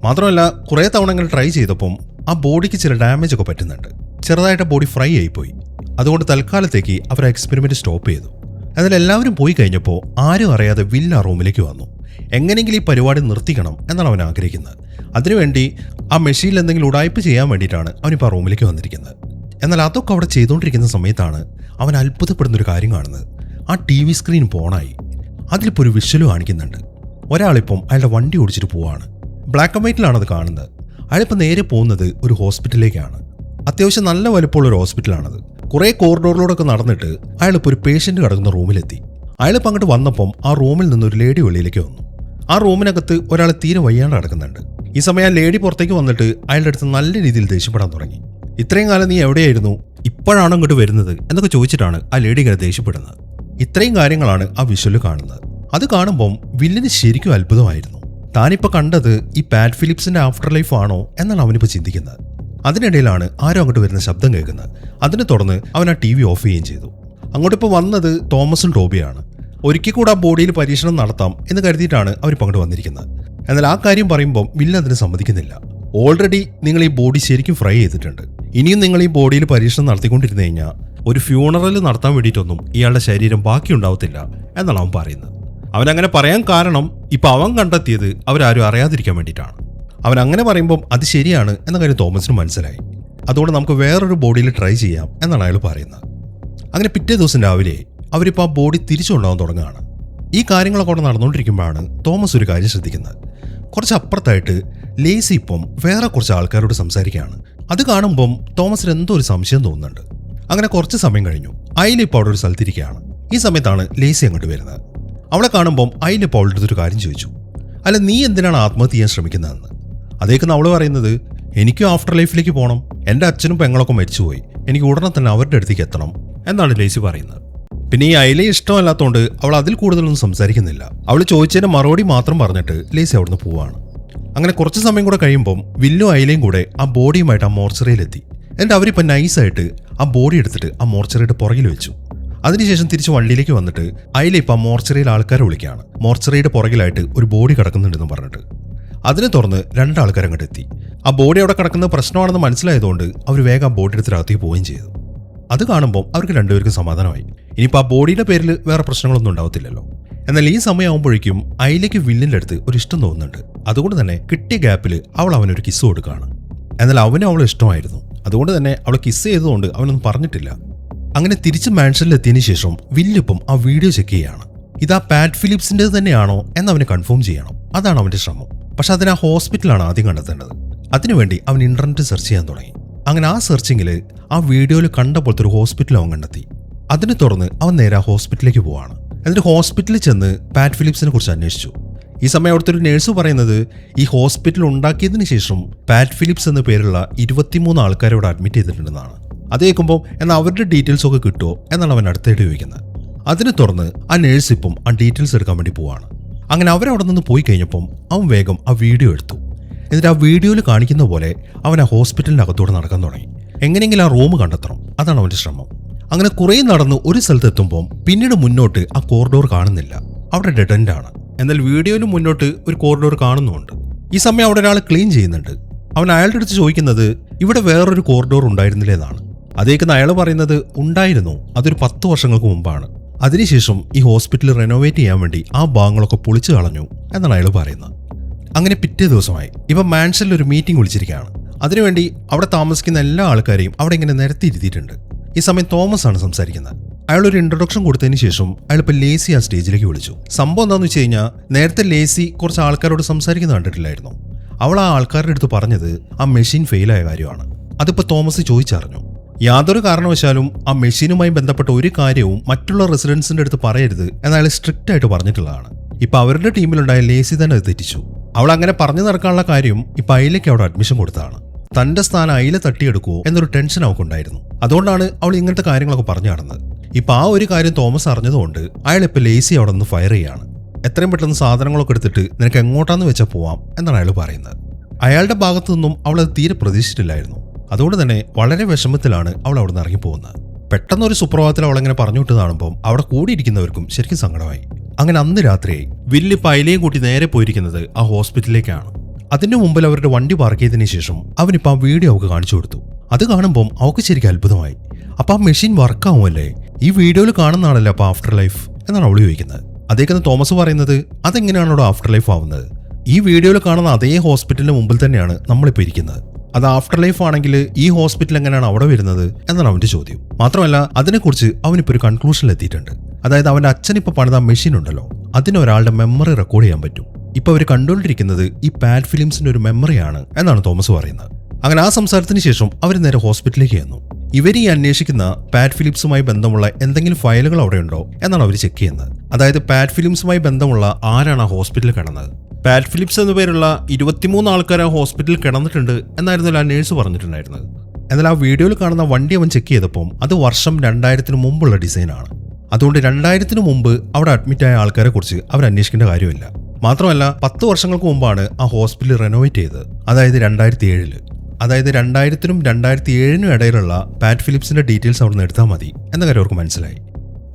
മാത്രമല്ല കുറേ തവണ ഇങ്ങനെ ട്രൈ ചെയ്തപ്പം ആ ബോഡിക്ക് ചില ഡാമേജ് ഒക്കെ പറ്റുന്നുണ്ട്. ചെറുതായിട്ട് ബോഡി ഫ്രൈ ആയിപ്പോയി. അതുകൊണ്ട് തൽക്കാലത്തേക്ക് അവർ ആ എക്സ്പെരിമെൻറ്റ് സ്റ്റോപ്പ് ചെയ്തു. എന്നാൽ എല്ലാവരും പോയി കഴിഞ്ഞപ്പോൾ ആരും അറിയാതെ വില്ല ആ റൂമിലേക്ക് വന്നു. എങ്ങനെയെങ്കിലും ഈ പരിപാടി നിർത്തിക്കണം എന്നാണ് അവൻ ആഗ്രഹിക്കുന്നത്. അതിനുവേണ്ടി ആ മെഷീനിൽ എന്തെങ്കിലും ഉടായ്പ ചെയ്യാൻ വേണ്ടിയിട്ടാണ് അവനിപ്പോൾ ആ റൂമിലേക്ക് വന്നിരിക്കുന്നത്. എന്നാൽ അതൊക്കെ അവിടെ ചെയ്തുകൊണ്ടിരിക്കുന്ന സമയത്താണ് അവൻ അത്ഭുതപ്പെടുന്നൊരു കാര്യം കാണുന്നത്. ആ TV സ്ക്രീൻ ഓണായി. അതിലിപ്പോൾ ഒരു വിഷ്വല് കാണിക്കുന്നുണ്ട്. ഒരാളിപ്പം അയാളുടെ വണ്ടി ഓടിച്ചിട്ട് പോവാണ്. ബ്ലാക്ക് ആൻഡ് വൈറ്റിലാണ് അത് കാണുന്നത്. അയാളിപ്പോൾ നേരെ പോകുന്നത് ഒരു ഹോസ്പിറ്റലിലേക്കാണ്. അത്യാവശ്യം നല്ല വലുപ്പമുള്ള ഒരു ഹോസ്പിറ്റലാണത്. കുറേ കോറിഡോറിലൂടെയൊക്കെ നടന്നിട്ട് അയാളിപ്പോൾ ഒരു പേഷ്യൻ്റ് കിടക്കുന്ന റൂമിലെത്തി. അയാളിപ്പോൾ അങ്ങോട്ട് വന്നപ്പം ആ റൂമിൽ നിന്നൊരു ലേഡി വെളിയിലേക്ക് വന്നു. ആ റൂമിനകത്ത് ഒരാൾ തീരെ വയ്യാണ്ട് കിടക്കുന്നുണ്ട്. ഈ സമയം ആ ലേഡി പുറത്തേക്ക് വന്നിട്ട് അയാളുടെ അടുത്ത് നല്ല രീതിയിൽ ദേഷ്യപ്പെടാൻ തുടങ്ങി. ഇത്രയും കാലം നീ എവിടെയായിരുന്നു, ഇപ്പോഴാണോ ഇങ്ങോട്ട് വരുന്നത് എന്നൊക്കെ ചോദിച്ചിട്ടാണ് ആ ലേഡി ഇങ്ങനെ ദേഷ്യപ്പെടുന്നത്. ഇത്രയും കാര്യങ്ങളാണ് ആ വിഷ്വല് കാണുന്നത്. അത് കാണുമ്പം വില്ലിന് ശരിക്കും അത്ഭുതമായിരുന്നു. താനിപ്പോൾ കണ്ടത് ഈ പാറ്റ് ഫിലിപ്സിന്റെ ആഫ്റ്റർ ലൈഫ് ആണോ എന്നാണ് അവനിപ്പോൾ ചിന്തിക്കുന്നത്. അതിനിടയിലാണ് ആരും അങ്ങോട്ട് വരുന്ന ശബ്ദം കേൾക്കുന്നത്. അതിനെ തുടർന്ന് അവൻ ആ TV ഓഫ് ചെയ്യുകയും ചെയ്തു. അങ്ങോട്ടിപ്പോൾ വന്നത് തോമസും ടോബിയാണ്. ഒരിക്കൽ കൂടെ ആ ബോഡിയിൽ പരീക്ഷണം നടത്താം എന്ന് കരുതിയിട്ടാണ് അവരിപ്പോൾ അങ്ങോട്ട് വന്നിരിക്കുന്നത്. എന്നാൽ ആ കാര്യം പറയുമ്പോൾ വില്ല അതിന് സമ്മതിക്കുന്നില്ല. ഓൾറെഡി നിങ്ങൾ ഈ ബോഡി ശരിക്കും ഫ്രൈ ചെയ്തിട്ടുണ്ട്. ഇനിയും നിങ്ങൾ ഈ ബോഡിയിൽ പരീക്ഷണം നടത്തിക്കൊണ്ടിരുന്നു കഴിഞ്ഞാൽ ഒരു ഫ്യൂണറൽ നടത്താൻ വേണ്ടിയിട്ടൊന്നും ഇയാളുടെ ശരീരം ബാക്കിയുണ്ടാവത്തില്ല എന്നാണ് അവൻ പറയുന്നത്. അവനങ്ങനെ പറയാൻ കാരണം ഇപ്പം അവൻ കണ്ടെത്തിയത് അവരാരും അറിയാതിരിക്കാൻ വേണ്ടിയിട്ടാണ്. അവൻ അങ്ങനെ പറയുമ്പം അത് ശരിയാണ് എന്ന കാര്യം തോമസിന് മനസ്സിലായി. അതുകൊണ്ട് നമുക്ക് വേറൊരു ബോഡിയിൽ ട്രൈ ചെയ്യാം എന്നാണ് അയാൾ പറയുന്നത്. അങ്ങനെ പിറ്റേ ദിവസം രാവിലെ അവരിപ്പോൾ ആ ബോഡി തിരിച്ചുകൊണ്ടാവാൻ തുടങ്ങുകയാണ്. ഈ കാര്യങ്ങളൊക്കെ അവിടെ നടന്നുകൊണ്ടിരിക്കുമ്പോഴാണ് തോമസ് ഒരു കാര്യം ശ്രദ്ധിക്കുന്നത്. കുറച്ച് അപ്പുറത്തായിട്ട് ലേസി ഇപ്പം വേറെ കുറച്ച് ആൾക്കാരോട് സംസാരിക്കുകയാണ്. അത് കാണുമ്പം തോമസിന് എന്തോ ഒരു സംശയം തോന്നുന്നുണ്ട്. അങ്ങനെ കുറച്ച് സമയം കഴിഞ്ഞു. അയില ഇപ്പോൾ അവിടെ ഒരു സ്ഥലത്തിരിക്കുകയാണ്. ഈ സമയത്താണ് ലേസി അങ്ങോട്ട് വരുന്നത്. അവളെ കാണുമ്പം അയില ഇപ്പോൾ അവളുടെ അടുത്തൊരു കാര്യം ചോദിച്ചു. അല്ല, നീ എന്തിനാണ് ആത്മഹത്യ ചെയ്യാൻ ശ്രമിക്കുന്നതെന്ന്. അതേക്കുന്ന അവൾ പറയുന്നത്, എനിക്കും ആഫ്റ്റർ ലൈഫിലേക്ക് പോകണം, എൻ്റെ അച്ഛനും പെങ്ങളൊക്കെ മരിച്ചുപോയി, എനിക്ക് ഉടനെ തന്നെ അവരുടെ അടുത്തേക്ക് എത്തണം എന്നാണ് ലേസി പറയുന്നത്. പിന്നെ ഈ അയിലയെ ഇഷ്ടമല്ലാത്തതുകൊണ്ട് അവൾ അതിൽ കൂടുതലൊന്നും സംസാരിക്കുന്നില്ല. അവൾ ചോദിച്ചതിന് മറുപടി മാത്രം പറഞ്ഞിട്ട് ലേസി അവിടുന്ന് പോവാണ്. അങ്ങനെ കുറച്ച് സമയം കൂടെ കഴിയുമ്പം വില്ലും അയിലയും കൂടെ ആ ബോഡിയുമായിട്ട് ആ മോർച്ചറിയിലെത്തി. എന്നിട്ട് അവരിപ്പോൾ നൈസായിട്ട് ആ ബോഡി എടുത്തിട്ട് ആ മോർച്ചറിയുടെ പുറകിൽ വെച്ചു. അതിനുശേഷം തിരിച്ച് വണ്ടിയിലേക്ക് വന്നിട്ട് അയില ഇപ്പം ആ മോർച്ചറിയിൽ ആൾക്കാരെ വിളിക്കുകയാണ്. മോർച്ചറിയുടെ പുറകിലായിട്ട് ഒരു ബോഡി കിടക്കുന്നുണ്ടെന്ന് പറഞ്ഞിട്ട്. അതിനെ തുറന്ന് രണ്ടാൾക്കാർ അങ്ങോട്ട് എത്തി. ആ ബോഡി അവിടെ കിടക്കുന്നത് പ്രശ്നമാണെന്ന് മനസ്സിലായതുകൊണ്ട് അവർ വേഗം ആ ബോഡി എടുത്തിനകത്തേക്ക് പോവുകയും ചെയ്തു. അത് കാണുമ്പോൾ അവർക്ക് രണ്ടുപേർക്കും സമാധാനമായി. ഇനിയിപ്പോൾ ആ ബോഡിയുടെ പേരിൽ വേറെ പ്രശ്നങ്ങളൊന്നും ഉണ്ടാവത്തില്ലല്ലോ. എന്നാൽ ഈ സമയമാകുമ്പോഴേക്കും അയിലേക്ക് വില്ലിൻ്റെ അടുത്ത് ഒരു ഇഷ്ടം തോന്നുന്നുണ്ട്. അതുകൊണ്ട് തന്നെ കിട്ടിയ ഗ്യാപ്പിൽ അവൾ അവനൊരു കിസ് കൊടുക്കുകയാണ്. എന്നാൽ അവനും അവളെ ഇഷ്ടമായിരുന്നു. അതുകൊണ്ട് തന്നെ അവൾ കിസ് ചെയ്തതുകൊണ്ട് അവനൊന്നും പറഞ്ഞിട്ടില്ല. അങ്ങനെ തിരിച്ച് മാൻഷനിലെത്തിയതിനു ശേഷം വില്ലിപ്പം ആ വീഡിയോ ചെക്ക് ചെയ്യുകയാണ്. ഇതാ പാറ്റ് ഫിലിപ്സിൻ്റെത് തന്നെയാണോ എന്ന് അവന് കൺഫേം ചെയ്യണം. അതാണ് അവൻ്റെ ശ്രമം. പക്ഷെ അതിന് ആ ഹോസ്പിറ്റലാണ് ആദ്യം കണ്ടെത്തേണ്ടത്. അതിനുവേണ്ടി അവൻ ഇന്റർനെറ്റ് സെർച്ച് ചെയ്യാൻ തുടങ്ങി. അങ്ങനെ ആ സെർച്ചിങ്ങിൽ ആ വീഡിയോയിൽ കണ്ട പോലത്തെ ഒരു ഹോസ്പിറ്റൽ അവൻ കണ്ടെത്തി. അതിനെ തുടർന്ന് അവൻ നേരെ ആ ഹോസ്പിറ്റലിലേക്ക് പോവാണ്. എന്നിട്ട് ഹോസ്പിറ്റലിൽ ചെന്ന് പാറ്റ് ഫിലിപ്സിനെ കുറിച്ച് അന്വേഷിച്ചു. ഈ സമയം അവിടുത്തെ ഒരു നേഴ്സ് പറയുന്നത് ഈ ഹോസ്പിറ്റൽ ഉണ്ടാക്കിയതിന് ശേഷം പാറ്റ് ഫിലിപ്സ് എന്ന പേരുള്ള 23 ആൾക്കാരെ ഇവിടെ അഡ്മിറ്റ് ചെയ്തിട്ടുണ്ടെന്നാണ്. അത് കേൾക്കുമ്പോൾ എന്നാൽ അവരുടെ ഡീറ്റെയിൽസ് ഒക്കെ കിട്ടുമോ എന്നാണ് അവൻ അടുത്തായിട്ട് ചോദിക്കുന്നത്. അതിനെ തുടർന്ന് ആ നേഴ്സ് ഇപ്പം ആ ഡീറ്റെയിൽസ് എടുക്കാൻ വേണ്ടി പോവാണ്. അങ്ങനെ അവരവിടെ നിന്ന് പോയി കഴിഞ്ഞപ്പം അവൻ വേഗം ആ വീഡിയോ എടുത്തു. എന്നിട്ട് ആ വീഡിയോയിൽ കാണിക്കുന്ന പോലെ അവൻ ആ ഹോസ്പിറ്റലിൻ്റെ അകത്തോടെ നടക്കാൻ തുടങ്ങി. എങ്ങനെയെങ്കിലും ആ റൂം കണ്ടെത്തണം, അതാണ് അവൻ്റെ ശ്രമം. അങ്ങനെ കുറേ നടന്ന് ഒരു സ്ഥലത്ത് എത്തുമ്പോൾ പിന്നീട് മുന്നോട്ട് ആ കോറിഡോർ കാണുന്നില്ല, അവിടെ ഡെഡ് എൻഡാണ്. എന്നാൽ വീഡിയോയിലും മുന്നോട്ട് ഒരു കോറിഡോർ കാണുന്നുമുണ്ട്. ഈ സമയം അവിടെ ഒരാൾ ക്ലീൻ ചെയ്യുന്നുണ്ട്. അവൻ അയാളുടെ അടുത്ത് ചോദിക്കുന്നത് ഇവിടെ വേറൊരു കോറിഡോർ ഉണ്ടായിരുന്നില്ലേ എന്നാണ്. അതേക്കുന്ന അയാൾ പറയുന്നത് ഉണ്ടായിരുന്നു, അതൊരു 10 വർഷങ്ങൾക്ക് മുമ്പാണ്. അതിനുശേഷം ഈ ഹോസ്പിറ്റൽ റെനോവേറ്റ് ചെയ്യാൻ വേണ്ടി ആ ഭാഗങ്ങളൊക്കെ പൊളിച്ചു കളഞ്ഞു എന്നാണ് അയാൾ പറയുന്നത്. അങ്ങനെ പിറ്റേ ദിവസമായി ഇപ്പം മാൻഷനിൽ ഒരു മീറ്റിംഗ് വിളിച്ചിരിക്കുകയാണ്. അതിനുവേണ്ടി അവിടെ താമസിക്കുന്ന എല്ലാ ആൾക്കാരെയും അവിടെ ഇങ്ങനെ നിരത്തിയിരുത്തിയിട്ടുണ്ട്. ഈ സമയം തോമസ് ആണ് സംസാരിക്കുന്നത്. അയാൾ ഒരു ഇൻട്രൊഡക്ഷൻ കൊടുത്തതിന് ശേഷം അയാൾ ഇപ്പോൾ ലേസി ആ സ്റ്റേജിലേക്ക് വിളിച്ചു. സംഭവം എന്താണെന്ന് വെച്ച് കഴിഞ്ഞാൽ നേരത്തെ ലേസി കുറച്ച് ആൾക്കാരോട് സംസാരിക്കുന്നത് കണ്ടിട്ടില്ലായിരുന്നു. അവൾ ആ ആൾക്കാരുടെ അടുത്ത് പറഞ്ഞത് ആ മെഷീൻ ഫെയിലായ കാര്യമാണ്. അതിപ്പോൾ തോമസ് ചോദിച്ചറിഞ്ഞു. യാതൊരു കാരണവശാലും ആ മെഷീനുമായി ബന്ധപ്പെട്ട ഒരു കാര്യവും മറ്റുള്ള റെസിഡൻസിന്റെ അടുത്ത് പറയരുത് എന്നയാൾ സ്ട്രിക്റ്റ് ആയിട്ട് പറഞ്ഞിട്ടുള്ളതാണ്. ഇപ്പൊ അവരുടെ ടീമിലുണ്ടായ ലേസി തന്നെ അത് തെറ്റിച്ചു. അവൾ അങ്ങനെ പറഞ്ഞു നടക്കാനുള്ള കാര്യം ഇപ്പൊ അയിലേക്ക് അവിടെ അഡ്മിഷൻ കൊടുത്തതാണ്. തന്റെ സ്ഥാനം അയില തട്ടിയെടുക്കുമോ എന്നൊരു ടെൻഷൻ അവൾക്കുണ്ടായിരുന്നു. അതുകൊണ്ടാണ് അവൾ ഇങ്ങനത്തെ കാര്യങ്ങളൊക്കെ പറഞ്ഞു നടന്നത്. ഇപ്പൊ ആ ഒരു കാര്യം തോമസ് അറിഞ്ഞതുകൊണ്ട് അയാൾ ഇപ്പൊ ലേസി അവിടെ നിന്ന് ഫയർ ചെയ്യാണ്. എത്രയും പെട്ടെന്ന് സാധനങ്ങളൊക്കെ എടുത്തിട്ട് നിനക്ക് എങ്ങോട്ടാന്ന് വെച്ചാൽ പോവാം എന്നാണ് അയാൾ പറയുന്നത്. അയാളുടെ ഭാഗത്തു നിന്നും അവൾ അത് തീരെ പ്രതീക്ഷിച്ചിട്ടില്ലായിരുന്നു. അതുകൊണ്ട് തന്നെ വളരെ വിഷമത്തിലാണ് അവൾ അവിടെ നിന്ന് ഇറങ്ങിപ്പോകുന്നത്. പെട്ടെന്നൊരു സുപ്രഭാതത്തിൽ അവളെങ്ങനെ പറഞ്ഞു വിട്ട് കാണുമ്പോൾ അവിടെ കൂടിയിരിക്കുന്നവർക്കും ശരിക്കും സങ്കടമായി. അങ്ങനെ അന്ന് രാത്രിയായി വില്ല് പൈലയും കൂട്ടി നേരെ പോയിരിക്കുന്നത് ആ ഹോസ്പിറ്റലിലേക്കാണ്. അതിന്റെ മുമ്പിൽ അവരുടെ വണ്ടി പാർക്ക് ചെയ്തതിനു ശേഷം അവനിപ്പോൾ ആ വീഡിയോ അവൾക്ക് കാണിച്ചു കൊടുത്തു. അത് കാണുമ്പോൾ അവൾക്ക് ശരിക്കും അത്ഭുതമായി. അപ്പൊ ആ മെഷീൻ വർക്കാവുമല്ലേ, ഈ വീഡിയോയിൽ കാണുന്ന ആളല്ലേ അപ്പൊ ആഫ്റ്റർ ലൈഫ് എന്നാണ് അവൾ ചോദിക്കുന്നത്. അതേക്കുന്ന തോമസ് പറയുന്നത് അതെങ്ങനെയാണ് അവിടെ ആഫ്റ്റർ ലൈഫ് ആവുന്നത്? ഈ വീഡിയോയിൽ കാണുന്ന അതേ ഹോസ്പിറ്റലിന് മുമ്പിൽ തന്നെയാണ് നമ്മളിപ്പോൾ ഇരിക്കുന്നത്. അത് ആഫ്റ്റർ ലൈഫ് ആണെങ്കിൽ ഈ ഹോസ്പിറ്റൽ എങ്ങനെയാണ് അവിടെ വരുന്നത് എന്നാണ് അവന്റെ ചോദ്യം. മാത്രമല്ല അതിനെക്കുറിച്ച് അവനിപ്പോൾ ഒരു കൺക്ലൂഷനിൽ എത്തിയിട്ടുണ്ട്. അതായത് അവന്റെ അച്ഛൻ ഇപ്പോൾ പണിത മെഷീൻ ഉണ്ടല്ലോ, അതിന് ഒരാളുടെ മെമ്മറി റെക്കോർഡ് ചെയ്യാൻ പറ്റും. ഇപ്പൊ അവർ കണ്ടുകൊണ്ടിരിക്കുന്നത് ഈ പാറ്റ് ഫിലിംസിന്റെ ഒരു മെമ്മറിയാണ് എന്നാണ് തോമസ് പറയുന്നത്. അങ്ങനെ ആ സംസാരത്തിന് ശേഷം അവർ നേരെ ഹോസ്പിറ്റലിലേക്ക് ചെന്നു. ഇവർ ഈ അന്വേഷിക്കുന്ന പാറ്റ് ഫിലിപ്സുമായി ബന്ധമുള്ള എന്തെങ്കിലും ഫയലുകൾ അവിടെ ഉണ്ടോ എന്നാണ് അവർ ചെക്ക് ചെയ്യുന്നത്. അതായത് പാറ്റ് ഫിലിംസുമായി ബന്ധമുള്ള ആരാണ് ആ ഹോസ്പിറ്റലിൽ കിടന്നത്. പാറ്റ് ഫിലിപ്സ് എന്നു പേരുള്ള 23 ആൾക്കാർ ആ ഹോസ്പിറ്റലിൽ കിടന്നിട്ടുണ്ട് എന്നായിരുന്നല്ലോ ആ നേഴ്സ് പറഞ്ഞിട്ടുണ്ടായിരുന്നത്. എന്നാൽ ആ വീഡിയോയിൽ കാണുന്ന വണ്ടി അവൻ ചെക്ക് ചെയ്തപ്പോൾ അത് വർഷം 2000 മുമ്പുള്ള ഡിസൈനാണ്. അതുകൊണ്ട് 2000 മുമ്പ് അവിടെ അഡ്മിറ്റായ ആൾക്കാരെ കുറിച്ച് അവർ അന്വേഷിക്കേണ്ട കാര്യമില്ല. മാത്രമല്ല 10 വർഷങ്ങൾക്ക് മുമ്പാണ് ആ ഹോസ്പിറ്റൽ റെനോവേറ്റ് ചെയ്തത്, അതായത് 2007. അതായത് 2000-നും 2007-നും ഇടയിലുള്ള പാറ്റ് ഫിലിപ്സിന്റെ ഡീറ്റെയിൽസ് അവിടെ നിന്ന് എടുത്താൽ മതി എന്ന കാര്യം അവർക്ക് മനസ്സിലായി.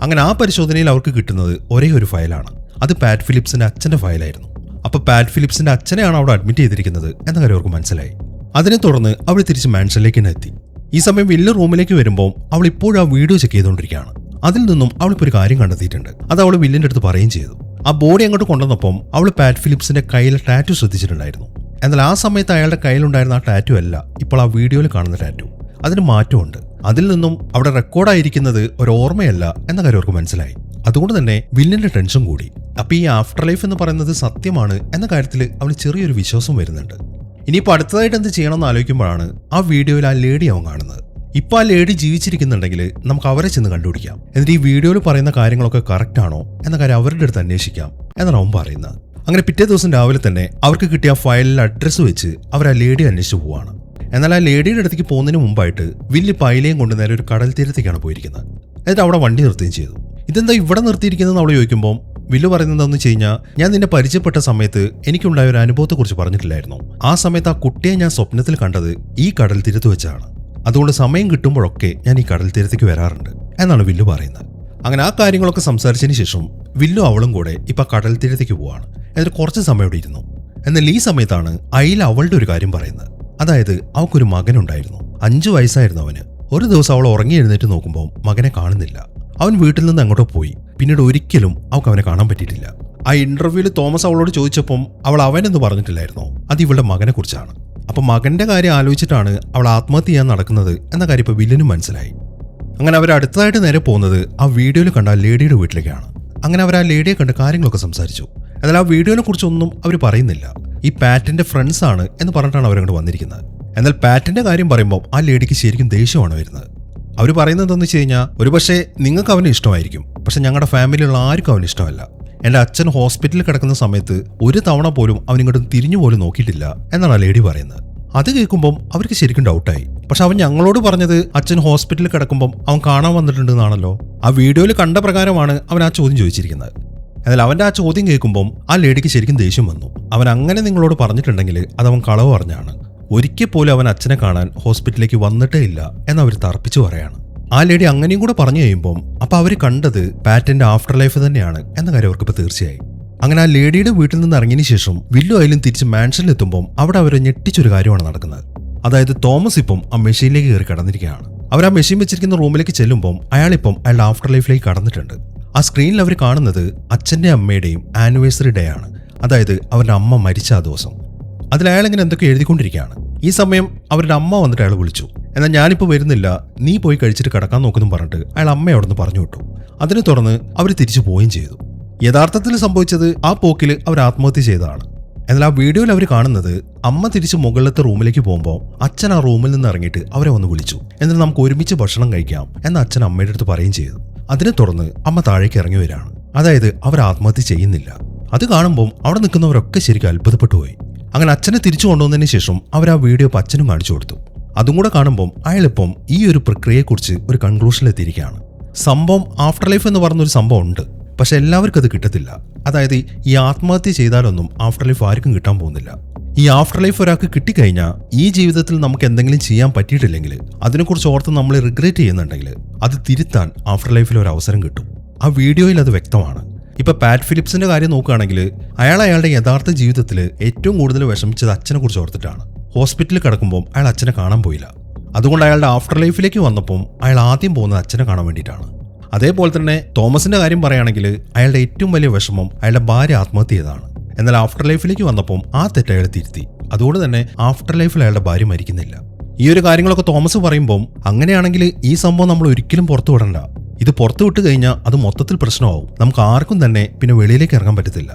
അങ്ങനെ ആ പരിശോധനയിൽ അവർക്ക് കിട്ടുന്നത് ഒരേ ഒരു ഫയലാണ്. അത് പാറ്റ് ഫിലിപ്സിന്റെ അച്ഛന്റെ ഫയലായിരുന്നു. അപ്പൊ പാറ്റ് ഫിലിപ്സിന്റെ അച്ഛനെയാണ് അവിടെ അഡ്മിറ്റ് ചെയ്തിരിക്കുന്നത് എന്ന കാര്യം അവർക്ക് മനസ്സിലായി. അതിനെ തുടർന്ന് അവൾ തിരിച്ച് മാൻഷനിലേക്ക് തന്നെ എത്തി. ഈ സമയം വലിയ റൂമിലേക്ക് വരുമ്പോൾ അവൾ ഇപ്പോഴും ആ വീഡിയോ ചെക്ക് ചെയ്തുകൊണ്ടിരിക്കുകയാണ്. അതിൽ നിന്നും അവളിപ്പോൾ ഒരു കാര്യം കണ്ടെത്തിയിട്ടുണ്ട്. അത് അവൾ വില്ലിന്റെ അടുത്ത് പറയുകയും ചെയ്തു. ആ ബോഡി അങ്ങോട്ട് കൊണ്ടുവന്നപ്പം അവൾ പാറ്റ് ഫിലിപ്സിന്റെ കയ്യിലെ ടാറ്റു ശ്രദ്ധിച്ചിട്ടുണ്ടായിരുന്നു. എന്നാൽ ആ സമയത്ത് അയാളുടെ കയ്യിലുണ്ടായിരുന്ന ആ ടാറ്റു അല്ല ഇപ്പോൾ ആ വീഡിയോയിൽ കാണുന്ന ടാറ്റു. അതിന് മാറ്റമുണ്ട്. അതിൽ നിന്നും അവിടെ റെക്കോർഡായിരിക്കുന്നത് ഒരു ഓർമ്മയല്ല എന്ന കാര്യം അവർക്ക് മനസ്സിലായി. അതുകൊണ്ട് തന്നെ വില്ലിന്റെ ടെൻഷൻ കൂടി. അപ്പൊ ഈ ആഫ്റ്റർ ലൈഫ് എന്ന് പറയുന്നത് സത്യമാണ് എന്ന കാര്യത്തിൽ അവന് ചെറിയൊരു വിശ്വാസം വരുന്നുണ്ട്. ഇനിയിപ്പോൾ അടുത്തതായിട്ട് എന്ത് ചെയ്യണമെന്ന് ആലോചിക്കുമ്പോഴാണ് ആ വീഡിയോയിൽ ആ ലേഡി അവൻ കാണുന്നത്. ഇപ്പൊ ആ ലേഡി ജീവിച്ചിരിക്കുന്നുണ്ടെങ്കിൽ നമുക്ക് അവരെ ചെന്ന് കണ്ടുപിടിക്കാം, എന്നിട്ട് ഈ വീഡിയോയിൽ പറയുന്ന കാര്യങ്ങളൊക്കെ കറക്റ്റ് ആണോ എന്ന കാര്യം അവരുടെ അടുത്ത് അന്വേഷിക്കാം എന്നാണ് അവൻ പറയുന്നത്. അങ്ങനെ പിറ്റേ ദിവസം രാവിലെ തന്നെ അവർക്ക് കിട്ടിയ ഫയലിൽ അഡ്രസ്സ് വെച്ച് അവർ ആ ലേഡി അന്വേഷിച്ചു പോവാണ്. എന്നാൽ ആ ലേഡിയുടെ അടുത്തേക്ക് പോകുന്നതിന് മുമ്പായിട്ട് വില്ല് പൈലയും കൊണ്ട് നേരെ ഒരു കടൽ തീരത്തേക്കാണ് പോയിരിക്കുന്നത്. എന്നിട്ട് അവിടെ വണ്ടി നിർത്തുകയും ചെയ്തു. ഇതെന്താ ഇവിടെ നിർത്തിയിരിക്കുന്നതെന്ന് അവൾ ചോദിക്കുമ്പോൾ വില്ല് പറയുന്നത് എന്താണെന്ന് വെച്ച് കഴിഞ്ഞാൽ, ഞാൻ നിന്നെ പരിചയപ്പെട്ട സമയത്ത് എനിക്കുണ്ടായ ഒരു അനുഭവത്തെക്കുറിച്ച് പറഞ്ഞിട്ടില്ലായിരുന്നു. ആ സമയത്ത് ആ കുട്ടിയെ ഞാൻ സ്വപ്നത്തിൽ കണ്ടത് ഈ കടൽ തീരത്ത് വെച്ചാണ്. അതുകൊണ്ട് സമയം കിട്ടുമ്പോഴൊക്കെ ഞാൻ ഈ കടൽ തീരത്തേക്ക് വരാറുണ്ട് എന്നാണ് വില്ല് പറയുന്നത്. അങ്ങനെ ആ കാര്യങ്ങളൊക്കെ സംസാരിച്ചതിന് ശേഷം വില്ലും അവളും കൂടെ ഇപ്പൊ കടൽ തീരത്തേക്ക് പോവാണ്. എന്നിട്ട് കുറച്ച് സമയം ഇവിടെ ഇരുന്നു. എന്നാൽ ഈ സമയത്താണ് അയില അവളുടെ ഒരു കാര്യം പറയുന്നത്. അതായത് അവൾക്കൊരു മകനുണ്ടായിരുന്നു. 5 വയസ്സായിരുന്നു അവന്. ഒരു ദിവസം അവൾ ഉറങ്ങി എഴുന്നേറ്റ് നോക്കുമ്പോൾ മകനെ കാണുന്നില്ല. അവൻ വീട്ടിൽ നിന്ന് അങ്ങോട്ടോ പോയി. പിന്നീട് ഒരിക്കലും അവൾക്ക് അവനെ കാണാൻ പറ്റിയിട്ടില്ല. ആ ഇന്റർവ്യൂവിൽ തോമസ് അവളോട് ചോദിച്ചപ്പം അവൾ അവനെന്ന് പറഞ്ഞിട്ടില്ലായിരുന്നു. അത് ഇവളുടെ മകനെ കുറിച്ചാണ്. അപ്പൊ മകന്റെ കാര്യം ആലോചിച്ചിട്ടാണ് അവൾ ആത്മഹത്യ ചെയ്യാൻ നടക്കുന്നത് എന്ന കാര്യം ഇപ്പൊ വില്ലനും മനസ്സിലായി. അങ്ങനെ അവർ അടുത്തതായിട്ട് നേരെ പോകുന്നത് ആ വീഡിയോയിൽ കണ്ട ലേഡിയുടെ വീട്ടിലേക്കാണ്. അങ്ങനെ അവർ ആ ലേഡിയെ കണ്ട് കാര്യങ്ങളൊക്കെ സംസാരിച്ചു. എന്നാൽ ആ വീഡിയോനെ കുറിച്ചൊന്നും അവർ പറയുന്നില്ല. ഈ പാറ്റിന്റെ ഫ്രണ്ട്സ് ആണ് എന്ന് പറഞ്ഞിട്ടാണ് അവരങ്ങോട്ട് വന്നിരിക്കുന്നത്. എന്നാൽ പാറ്റിന്റെ കാര്യം പറയുമ്പോൾ ആ ലേഡിക്ക് ശരിക്കും ദേഷ്യമാണ് വരുന്നത്. അവർ പറയുന്നത് എന്താണെന്ന് വെച്ച് കഴിഞ്ഞാൽ ഒരുപക്ഷെ നിങ്ങൾക്ക് അവന് ഇഷ്ടമായിരിക്കും, പക്ഷെ ഞങ്ങളുടെ ഫാമിലിയുള്ള ആർക്കും അവന് ഇഷ്ടമല്ല. എൻ്റെ അച്ഛൻ ഹോസ്പിറ്റലിൽ കിടക്കുന്ന സമയത്ത് ഒരു തവണ പോലും അവൻ ഇങ്ങോട്ട് തിരിഞ്ഞു പോലും നോക്കിയിട്ടില്ല എന്നാണ് ആ ലേഡി പറയുന്നത്. അത് കേൾക്കുമ്പം അവർക്ക് ശരിക്കും ഡൗട്ടായി. പക്ഷെ അവൻ ഞങ്ങളോട് പറഞ്ഞത് അച്ഛൻ ഹോസ്പിറ്റലിൽ കിടക്കുമ്പം അവൻ കാണാൻ വന്നിട്ടുണ്ടെന്നാണല്ലോ. ആ വീഡിയോയിൽ കണ്ട പ്രകാരമാണ് അവൻ ആ ചോദ്യം ചോദിച്ചിരിക്കുന്നത്. എന്നാൽ അവൻ്റെ ആ ചോദ്യം കേൾക്കുമ്പം ആ ലേഡിക്ക് ശരിക്കും ദേഷ്യം വന്നു. അവൻ അങ്ങനെ നിങ്ങളോട് പറഞ്ഞിട്ടുണ്ടെങ്കിൽ അതവൻ കളവ് പറഞ്ഞാണ്. ഒരിക്കൽ പോലും അവൻ അച്ഛനെ കാണാൻ ഹോസ്പിറ്റലിലേക്ക് വന്നിട്ടേ ഇല്ല എന്നവർ തർപ്പിച്ചു പറയാണ്. ആ ലേഡി അങ്ങനെയും കൂടെ പറഞ്ഞു കഴിയുമ്പം അപ്പൊ അവർ കണ്ടത് പാറ്റിന്റെ ആഫ്റ്റർ ലൈഫ് തന്നെയാണ് എന്ന കാര്യം അവർക്കിപ്പോൾ തീർച്ചയായി. അങ്ങനെ ആ ലേഡിയുടെ വീട്ടിൽ നിന്ന് ഇറങ്ങിയതിനു ശേഷം വില്ലു ഐലും തിരിച്ച് മാൻഷനിലെത്തുമ്പം അവിടെ അവർ ഞെട്ടിച്ചൊരു കാര്യമാണ് നടക്കുന്നത്. അതായത് തോമസ് ഇപ്പം ആ മെഷീനിലേക്ക് കയറി കടന്നിരിക്കുകയാണ്. അവർ ആ മെഷീൻ വെച്ചിരിക്കുന്ന റൂമിലേക്ക് ചെല്ലുമ്പം അയാളിപ്പം അയാളുടെ ആഫ്റ്റർ ലൈഫിലേക്ക് കടന്നിട്ടുണ്ട്. ആ സ്ക്രീനിൽ അവർ കാണുന്നത് അച്ഛൻ്റെ അമ്മയുടെയും ആനിവേഴ്സറി ഡേ ആണ്. അതായത് അവരുടെ അമ്മ മരിച്ച ആ ദിവസം. അതിൽ അയാളിങ്ങനെ എന്തൊക്കെ എഴുതിക്കൊണ്ടിരിക്കുകയാണ്. ഈ സമയം അവരുടെ അമ്മ വന്നിട്ട് അയാൾ വിളിച്ചു. എന്നാൽ ഞാനിപ്പോൾ വരുന്നില്ല, നീ പോയി കഴിച്ചിട്ട് കിടക്കാൻ നോക്കുന്നു പറഞ്ഞിട്ട് അയാൾ അമ്മയെ അവിടെ നിന്ന് പറഞ്ഞു വിട്ടു. അതിനെ തുടർന്ന് അവർ തിരിച്ചു പോവുകയും ചെയ്തു. യഥാർത്ഥത്തിൽ സംഭവിച്ചത് ആ പോക്കിൽ അവർ ആത്മഹത്യ ചെയ്തതാണ്. എന്നാൽ ആ വീഡിയോയിൽ അവർ കാണുന്നത് അമ്മ തിരിച്ച് മുകളിലത്തെ റൂമിലേക്ക് പോകുമ്പോൾ അച്ഛൻ ആ റൂമിൽ നിന്ന് ഇറങ്ങിയിട്ട് അവരെ ഒന്ന് വിളിച്ചു. എന്നിട്ട് നമുക്ക് ഒരുമിച്ച് ഭക്ഷണം കഴിക്കാം എന്ന് അച്ഛൻ അമ്മയുടെ അടുത്ത് പറയുകയും ചെയ്തു. അതിനെ തുടർന്ന് അമ്മ താഴേക്ക് ഇറങ്ങി വരികയാണ്. അതായത് അവർ ആത്മഹത്യ ചെയ്യുന്നില്ല. അത് കാണുമ്പോൾ അവിടെ നിൽക്കുന്നവരൊക്കെ ശരിക്കും അത്ഭുതപ്പെട്ടു പോയി. അങ്ങനെ അച്ഛനെ തിരിച്ചു കൊണ്ടുവന്നതിന് ശേഷം അവർ ആ വീഡിയോ അച്ഛനും കാണിച്ചു കൊടുത്തു. അതും കൂടെ കാണുമ്പം അയാളിപ്പം ഈ ഒരു പ്രക്രിയയെക്കുറിച്ച് ഒരു കൺക്ലൂഷനിലെത്തിയിരിക്കുകയാണ്. സംഭവം ആഫ്റ്റർ ലൈഫ് എന്ന് പറഞ്ഞൊരു സംഭവം ഉണ്ട്, പക്ഷെ എല്ലാവർക്കും അത് കിട്ടത്തില്ല. അതായത് ഈ ആത്മഹത്യ ചെയ്താലൊന്നും ആഫ്റ്റർ ലൈഫ് ആർക്കും കിട്ടാൻ പോകുന്നില്ല. ഈ ആഫ്റ്റർ ലൈഫ് ഒരാൾക്ക് കിട്ടിക്കഴിഞ്ഞാൽ ഈ ജീവിതത്തിൽ നമുക്ക് എന്തെങ്കിലും ചെയ്യാൻ പറ്റിയിട്ടില്ലെങ്കിൽ അതിനെക്കുറിച്ച് ഓർത്ത് നമ്മൾ റിഗ്രറ്റ് ചെയ്യുന്നുണ്ടെങ്കിൽ അത് തിരുത്താൻ ആഫ്റ്റർ ലൈഫിൽ ഒരു അവസരം കിട്ടും. ആ വീഡിയോയിൽ അത് വ്യക്തമാണ്. ഇപ്പൊ പാറ്റ് ഫിലിപ്സിന്റെ കാര്യം നോക്കുകയാണെങ്കിൽ അയാളുടെ യഥാർത്ഥ ജീവിതത്തിൽ ഏറ്റവും കൂടുതൽ വിഷമിച്ചത് അച്ഛനെ കുറിച്ച് ഓർത്തിട്ടാണ്. ഹോസ്പിറ്റലിൽ കിടക്കുമ്പോൾ അയാൾ അച്ഛനെ കാണാൻ പോയില്ല. അതുകൊണ്ട് അയാളുടെ ആഫ്റ്റർ ലൈഫിലേക്ക് വന്നപ്പം അയാൾ ആദ്യം പോകുന്നത് അച്ഛനെ കാണാൻ വേണ്ടിയിട്ടാണ്. അതേപോലെ തന്നെ തോമസിന്റെ കാര്യം പറയുകയാണെങ്കിൽ അയാളുടെ ഏറ്റവും വലിയ വിഷമം അയാളുടെ ഭാര്യ ആത്മഹത്യ ചെയ്തതാണ്. എന്നാൽ ആഫ്റ്റർ ലൈഫിലേക്ക് വന്നപ്പം ആ തെറ്റ് അയാൾ തിരുത്തി. അതുകൊണ്ട് തന്നെ ആഫ്റ്റർ ലൈഫിൽ അയാളുടെ ഭാര്യ മരിക്കുന്നില്ല. ഈ ഒരു കാര്യങ്ങളൊക്കെ തോമസ് പറയുമ്പം അങ്ങനെയാണെങ്കിൽ ഈ സംഭവം നമ്മൾ ഒരിക്കലും പുറത്തു വിടണ്ട. ഇത് പുറത്തു വിട്ട് കഴിഞ്ഞാൽ അത് മൊത്തത്തിൽ പ്രശ്നമാവും. നമുക്ക് ആർക്കും തന്നെ പിന്നെ വെളിയിലേക്ക് ഇറങ്ങാൻ പറ്റത്തില്ല.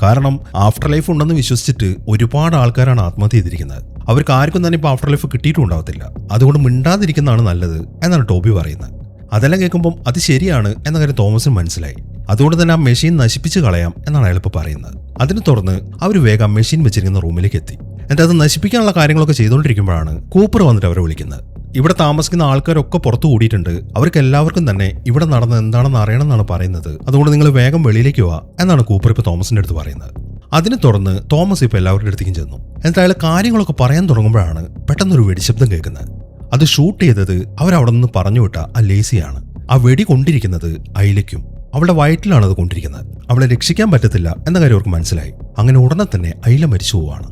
കാരണം ആഫ്റ്റർ ലൈഫ് ഉണ്ടെന്ന് വിശ്വസിച്ചിട്ട് ഒരുപാട് ആൾക്കാരാണ് ആത്മഹത്യ ചെയ്തിരിക്കുന്നത്. അവർക്ക് ആർക്കും തന്നെ ഇപ്പോൾ ആഫ്റ്റർ ലൈഫ് കിട്ടിയിട്ടും ഉണ്ടാവത്തില്ല. അതുകൊണ്ട് മിണ്ടാതിരിക്കുന്നതാണ് നല്ലത് എന്നാണ് ടോബി പറയുന്നത്. അതെല്ലാം കേൾക്കുമ്പം അത് ശരിയാണ് എന്ന കാര്യം തോമസിന് മനസ്സിലായി. അതുകൊണ്ട് തന്നെ ആ മെഷീൻ നശിപ്പിച്ച് കളയാം എന്നാണ് അയാളിപ്പോൾ പറയുന്നത്. അതിനെ തുടർന്ന് അവർ വേഗം മെഷീൻ വെച്ചിരിക്കുന്ന റൂമിലേക്ക് എത്തി. എന്നിട്ട് അത് നശിപ്പിക്കാനുള്ള കാര്യങ്ങളൊക്കെ ചെയ്തുകൊണ്ടിരിക്കുമ്പോഴാണ് കൂപ്പർ വന്നിട്ട് അവരെ വിളിക്കുന്നത്. ഇവിടെ താമസിക്കുന്ന ആൾക്കാരൊക്കെ പുറത്തു കൂടിയിട്ടുണ്ട്. അവർക്ക് എല്ലാവർക്കും തന്നെ ഇവിടെ നടന്നത് എന്താണെന്ന് അറിയണമെന്നാണ് പറയുന്നത്. അതുകൊണ്ട് നിങ്ങൾ വേഗം വെളിയിലേക്ക് പോവാ എന്നാണ് കൂപ്പർ ഇപ്പോൾ തോമസിന്റെ അടുത്ത് പറയുന്നത്. അതിനെ തുടർന്ന് തോമസ് ഇപ്പോൾ എല്ലാവരുടെ അടുത്തേക്കും ചെന്നു. എന്നിട്ട് അയാൾ കാര്യങ്ങളൊക്കെ പറയാൻ തുടങ്ങുമ്പോഴാണ് പെട്ടെന്നൊരു വെടിശബ്ദം കേൾക്കുന്നത്. അത് ഷൂട്ട് ചെയ്തത് അവരവിടെ നിന്ന് പറഞ്ഞു വിട്ട ആ ലേസിയാണ്. ആ വെടി കൊണ്ടിരിക്കുന്നത് ഐലയ്ക്കും അവളുടെ വയറ്റിലാണ് അത് കൊണ്ടിരിക്കുന്നത്. അവളെ രക്ഷിക്കാൻ പറ്റത്തില്ല എന്ന കാര്യം അവർക്ക് മനസ്സിലായി. അങ്ങനെ ഉടനെ തന്നെ ഐല മരിച്ചു പോവാണ്.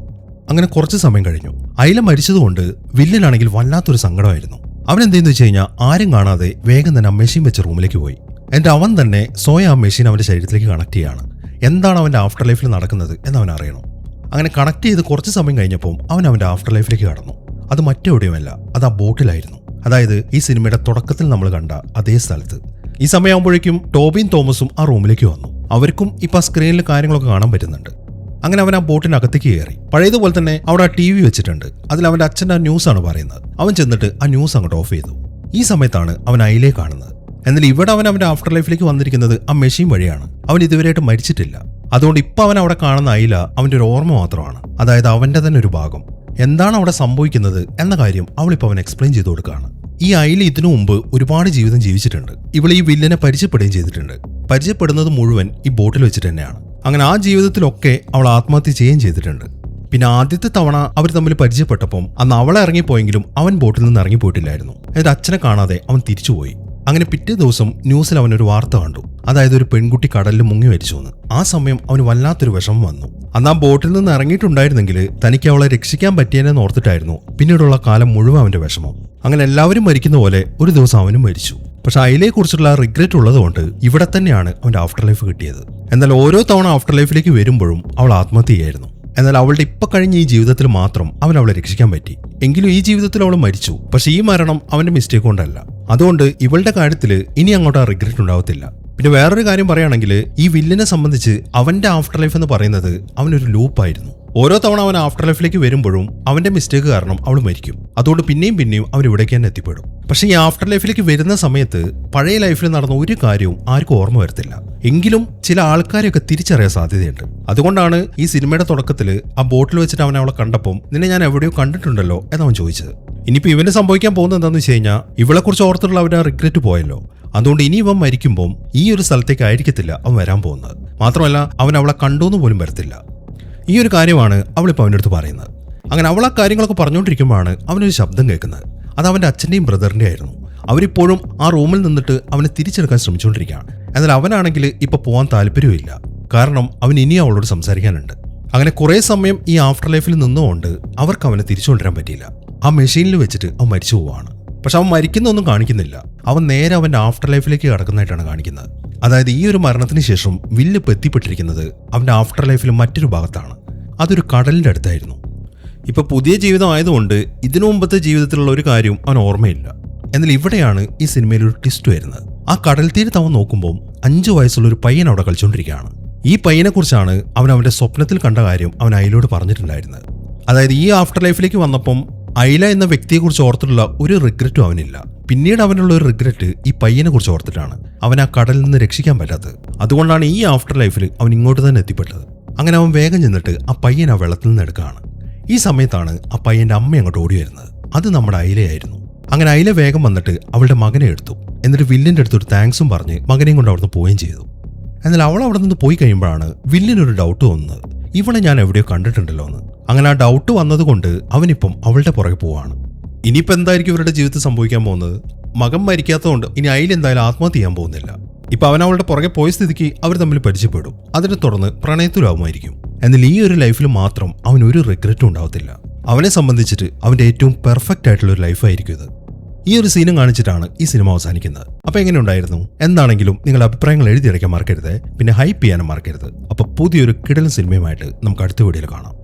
അങ്ങനെ കുറച്ച് സമയം കഴിഞ്ഞു. ഐല മരിച്ചതുകൊണ്ട് വില്ലിനാണെങ്കിൽ വല്ലാത്തൊരു സങ്കടമായിരുന്നു. അവൻ എന്തെന്ന് വെച്ച് കഴിഞ്ഞാൽ ആരും കാണാതെ വേഗം തന്നെ ആ മെഷീൻ വെച്ച റൂമിലേക്ക് പോയി. എന്നിട്ട് അവൻ തന്നെ സ്വയം ആ മെഷീൻ അവന്റെ ശരീരത്തിലേക്ക് കണക്ട് ചെയ്യാണ്. എന്താണ് അവന്റെ ആഫ്റ്റർ ലൈഫിൽ നടക്കുന്നത് എന്ന് അവൻ അറിയണം. അങ്ങനെ കണക്ട് ചെയ്ത് കുറച്ച് സമയം കഴിഞ്ഞപ്പോൾ അവൻ അവന്റെ ആഫ്റ്റർ ലൈഫിലേക്ക് കടന്നു. അത് മറ്റെവിടെയുമല്ല, അത് ആ ബോട്ടിലായിരുന്നു. അതായത് ഈ സിനിമയുടെ തുടക്കത്തിൽ നമ്മൾ കണ്ട അതേ സ്ഥലത്ത്. ഈ സമയമാകുമ്പോഴേക്കും ടോബിയും തോമസും ആ റൂമിലേക്ക് വന്നു. അവർക്കും ഇപ്പൊ ആ സ്ക്രീനിൽ കാര്യങ്ങളൊക്കെ കാണാൻ പറ്റുന്നുണ്ട്. അങ്ങനെ അവൻ ആ ബോട്ടിനകത്തേക്ക് കയറി. പഴയതുപോലെ തന്നെ അവിടെ ആ TV വെച്ചിട്ടുണ്ട്. അതിൽ അവന്റെ അച്ഛൻ്റെ ആ ന്യൂസാണ് പറയുന്നത്. അവൻ ചെന്നിട്ട് ആ ന്യൂസ് അങ്ങോട്ട് ഓഫ് ചെയ്തു. ഈ സമയത്താണ് അവൻ ഐലയെ കാണുന്നത്. എന്നാൽ ഇവിടെ അവന്റെ ആഫ്റ്റർ ലൈഫിലേക്ക് വന്നിരിക്കുന്നത് ആ മെഷീൻ വഴിയാണ്. അവൻ ഇതുവരെയായിട്ട് മരിച്ചിട്ടില്ല. അതുകൊണ്ട് ഇപ്പൊ അവൻ അവിടെ കാണുന്ന ഐല അവന്റെ ഒരു ഓർമ്മ മാത്രമാണ്. അതായത് അവന്റെ തന്നെ ഒരു ഭാഗം. എന്താണ് അവിടെ സംഭവിക്കുന്നത് എന്ന കാര്യം അവളിപ്പോൾ അവൻ എക്സ്പ്ലെയിൻ ചെയ്തു കൊടുക്കുകയാണ്. ഈ ഐല ഇതിനു മുമ്പ് ഒരുപാട് ജീവിതം ജീവിച്ചിട്ടുണ്ട്. ഇവൾ ഈ വില്ലനെ പരിചയപ്പെടുകയും ചെയ്തിട്ടുണ്ട്. പരിചയപ്പെടുന്നത് മുഴുവൻ ഈ ബോട്ടിൽ വെച്ചിട്ട് തന്നെയാണ്. അങ്ങനെ ആ ജീവിതത്തിലൊക്കെ അവൾ ആത്മഹത്യ ചെയ്യുകയും ചെയ്തിട്ടുണ്ട്. പിന്നെ ആദ്യത്തെ തവണ അവർ തമ്മിൽ പരിചയപ്പെട്ടപ്പം അന്ന് അവളെ ഇറങ്ങിപ്പോയെങ്കിലും അവൻ ബോട്ടിൽ നിന്ന് ഇറങ്ങിപ്പോയിട്ടില്ലായിരുന്നു. എന്നിട്ട് അച്ഛനെ കാണാതെ അവൻ തിരിച്ചുപോയി. അങ്ങനെ പിറ്റേ ദിവസം ന്യൂസിൽ അവനൊരു വാർത്ത കണ്ടു. അതായത് ഒരു പെൺകുട്ടി കടലിൽ മുങ്ങി മരിച്ചു എന്ന്. ആ സമയം അവന് വല്ലാത്തൊരു വിഷമം വന്നു. അന്ന് ആ ബോട്ടിൽ നിന്ന് ഇറങ്ങിയിട്ടുണ്ടായിരുന്നെങ്കിൽ തനിക്ക് അവളെ രക്ഷിക്കാൻ പറ്റിയെന്ന് ഓർത്തിട്ടായിരുന്നു പിന്നീടുള്ള കാലം മുഴുവൻ അവന്റെ വിഷമം. അങ്ങനെ എല്ലാവരും മരിക്കുന്ന പോലെ ഒരു ദിവസം അവനും മരിച്ചു. പക്ഷെ ഐലയെ കുറിച്ചുള്ള റിഗ്രറ്റ് ഉള്ളതുകൊണ്ട് ഇവിടെ തന്നെയാണ് അവന്റെ ആഫ്റ്റർ ലൈഫ് കിട്ടിയത്. എന്നാൽ ഓരോ തവണ ആഫ്റ്റർ ലൈഫിലേക്ക് വരുമ്പോഴും അവൾ ആത്മഹത്യ ചെയ്യായിരുന്നു. എന്നാൽ അവളുടെ ഇപ്പൊ കഴിഞ്ഞ ഈ ജീവിതത്തിൽ മാത്രം അവൻ അവളെ രക്ഷിക്കാൻ പറ്റി. എങ്കിലും ഈ ജീവിതത്തിൽ അവൾ മരിച്ചു. പക്ഷെ ഈ മരണം അവന്റെ മിസ്റ്റേക്ക് കൊണ്ടല്ല. അതുകൊണ്ട് ഇവളുടെ കാര്യത്തിൽ ഇനി അങ്ങോട്ട് ആ റിഗ്രറ്റ് ഉണ്ടാവത്തില്ല. പിന്നെ വേറൊരു കാര്യം പറയുകയാണെങ്കിൽ ഈ വില്ലിനെ സംബന്ധിച്ച് അവന്റെ ആഫ്റ്റർ ലൈഫ് എന്ന് പറയുന്നത് അവനൊരു ലൂപ്പായിരുന്നു. ഓരോ തവണ അവൻ ആഫ്റ്റർ ലൈഫിലേക്ക് വരുമ്പോഴും അവന്റെ മിസ്റ്റേക്ക് കാരണം അവൾ മരിക്കും. അതുകൊണ്ട് പിന്നെയും അവൻ ഇവിടേക്ക് തന്നെ എത്തിപ്പെടും. പക്ഷേ ഈ ആഫ്റ്റർ ലൈഫിലേക്ക് വരുന്ന സമയത്ത് പഴയ ലൈഫിൽ നടന്ന ഒരു കാര്യവും ആർക്കും ഓർമ്മ വരത്തില്ല. എങ്കിലും ചില ആൾക്കാരെയൊക്കെ തിരിച്ചറിയാൻ സാധ്യതയുണ്ട്. അതുകൊണ്ടാണ് ഈ സിനിമയുടെ തുടക്കത്തിൽ ആ ബോട്ടിൽ വെച്ചിട്ട് അവൻ അവളെ കണ്ടപ്പം നിന്നെ ഞാൻ എവിടെയോ കണ്ടിട്ടുണ്ടല്ലോ എന്നവൻ ചോദിച്ചത്. ഇനിയിപ്പോൾ ഇവന് സംഭവിക്കാൻ പോകുന്നത് എന്താണെന്ന് വെച്ച് കഴിഞ്ഞാൽ ഇവളെക്കുറിച്ച് ഓർത്തിട്ടുള്ള അവൻ്റെ റിഗ്രറ്റ് പോയല്ലോ. അതുകൊണ്ട് ഇനി ഇവൻ മരിക്കുമ്പം ഈ ഒരു സ്ഥലത്തേക്ക് ആയിരിക്കത്തില്ല അവൻ വരാൻ പോകുന്നത്. മാത്രമല്ല അവൻ അവളെ കണ്ടോന്ന് പോലും വരത്തില്ല. ഈ ഒരു കാര്യമാണ് അവളിപ്പോൾ അവൻ്റെ അടുത്ത് പറയുന്നത്. അങ്ങനെ അവൾ ആ കാര്യങ്ങളൊക്കെ പറഞ്ഞുകൊണ്ടിരിക്കുമ്പോഴാണ് അവനൊരു ശബ്ദം കേൾക്കുന്നത്. അത് അവൻ്റെ അച്ഛൻ്റെയും ബ്രദറിൻ്റെയും ആയിരുന്നു. അവരിപ്പോഴും ആ റൂമിൽ നിന്നിട്ട് അവനെ തിരിച്ചെടുക്കാൻ ശ്രമിച്ചുകൊണ്ടിരിക്കുകയാണ്. എന്നാൽ അവനാണെങ്കിൽ ഇപ്പോൾ പോകാൻ താല്പര്യമില്ല. കാരണം അവൻ ഇനിയും അവളോട് സംസാരിക്കാനുണ്ട്. അങ്ങനെ കുറേ സമയം ഈ ആഫ്റ്റർ ലൈഫിൽ നിന്നുകൊണ്ട് അവർക്ക് അവനെ തിരിച്ചു കൊണ്ടുവരാൻ പറ്റിയില്ല. ആ മെഷീനിൽ വെച്ചിട്ട് അവൻ മരിച്ചു പോവാണ്. പക്ഷെ അവൻ മരിക്കുന്നൊന്നും കാണിക്കുന്നില്ല. അവൻ നേരെ അവൻ്റെ ആഫ്റ്റർ ലൈഫിലേക്ക് കടക്കുന്നതായിട്ടാണ് കാണിക്കുന്നത്. അതായത് ഈ ഒരു മരണത്തിന് ശേഷം വില്ല് എത്തിപ്പെട്ടിരിക്കുന്നത് അവൻ്റെ ആഫ്റ്റർ ലൈഫിൽ മറ്റൊരു ഭാഗത്താണ്. അതൊരു കടലിൻ്റെ അടുത്തായിരുന്നു. ഇപ്പൊ പുതിയ ജീവിതം ആയതുകൊണ്ട് ഇതിനു മുമ്പത്തെ ജീവിതത്തിലുള്ള ഒരു കാര്യവും അവൻ ഓർമ്മയില്ല. എന്നാൽ ഇവിടെയാണ് ഈ സിനിമയിൽ ഒരു ട്വിസ്റ്റ് വരുന്നത്. ആ കടൽ തീരത്ത് അവൻ നോക്കുമ്പോൾ 5 വയസ്സുള്ള ഒരു പയ്യൻ അവിടെ കളിച്ചുകൊണ്ടിരിക്കുകയാണ്. ഈ പയ്യനെ കുറിച്ചാണ് അവൻ അവന്റെ സ്വപ്നത്തിൽ കണ്ട കാര്യം അവൻ അയിലോട് പറഞ്ഞിട്ടുണ്ടായിരുന്നത്. അതായത് ഈ ആഫ്റ്റർ ലൈഫിലേക്ക് വന്നപ്പം ഐല എന്ന വ്യക്തിയെക്കുറിച്ച് ഓർത്തിട്ടുള്ള ഒരു റിഗ്രറ്റും അവനില്ല. പിന്നീട് അവനുള്ള ഒരു റിഗ്രറ്റ് ഈ പയ്യനെ കുറിച്ച് ഓർത്തിട്ടാണ് അവൻ ആ കടലിൽ നിന്ന് രക്ഷിക്കാൻ പറ്റാത്തത്. അതുകൊണ്ടാണ് ഈ ആഫ്റ്റർ ലൈഫിൽ അവൻ ഇങ്ങോട്ട് തന്നെ എത്തിപ്പെട്ടത്. അങ്ങനെ അവൻ വേഗം ചെന്നിട്ട് ആ പയ്യൻ ആ വെള്ളത്തിൽ നിന്ന് എടുക്കുകയാണ്. ഈ സമയത്താണ് ആ പയ്യന്റെ അമ്മ അങ്ങോട്ട് ഓടി വരുന്നത്. അത് നമ്മുടെ ഐലയായിരുന്നു. അങ്ങനെ ഐല വേഗം വന്നിട്ട് അവളുടെ മകനെ എടുത്തു. എന്നിട്ട് വില്ലിന്റെ അടുത്തൊരു താങ്ക്സും പറഞ്ഞ് മകനെയും കൊണ്ട് അവിടുന്ന് പോവുകയും ചെയ്തു. എന്നാൽ അവൾ അവിടെ നിന്ന് പോയി കഴിയുമ്പോഴാണ് വില്ലിനൊരു ഡൗട്ട് വന്നത്. ഇവളെ ഞാൻ എവിടെയോ കണ്ടിട്ടുണ്ടല്ലോ എന്ന്. അങ്ങനെ ആ ഡൗട്ട് വന്നതുകൊണ്ട് അവനിപ്പം അവളുടെ പുറകെ പോവാണ്. ഇനിയിപ്പോൾ എന്തായിരിക്കും ഇവരുടെ ജീവിതത്തിൽ സംഭവിക്കാൻ പോകുന്നത്? മകൻ മരിക്കാത്തതുകൊണ്ട് ഇനി ഐല എന്തായാലും ആത്മഹത്യ ചെയ്യാൻ പോകുന്നില്ല. ഇപ്പൊ അവൻ അവളുടെ പുറകെ പോയ സ്ഥിതിക്ക് അവർ തമ്മിൽ പരിചയപ്പെടും. അതിനെ തുടർന്ന് പ്രണയത്തിലാവുമായിരിക്കും. എന്നാൽ ഈ ഒരു ലൈഫിൽ മാത്രം അവൻ ഒരു റിഗ്രറ്റും ഉണ്ടാവത്തില്ല. അവനെ സംബന്ധിച്ചിട്ട് അവന്റെ ഏറ്റവും പെർഫെക്റ്റ് ആയിട്ടുള്ള ഒരു ലൈഫായിരിക്കും ഇത്. ഈ ഒരു സീനും കാണിച്ചിട്ടാണ് ഈ സിനിമ അവസാനിക്കുന്നത്. അപ്പൊ എങ്ങനെ ഉണ്ടായിരുന്നു? എന്താണെങ്കിലും നിങ്ങളുടെ അഭിപ്രായങ്ങൾ എഴുതിയടയ്ക്കാൻ മറക്കരുത്. പിന്നെ ഹൈപ്പ് ചെയ്യാനും മറക്കരുത്. അപ്പൊ പുതിയൊരു കിടലൻ സിനിമയുമായിട്ട് നമുക്ക് അടുത്ത വീഡിയോയിൽ കാണാം.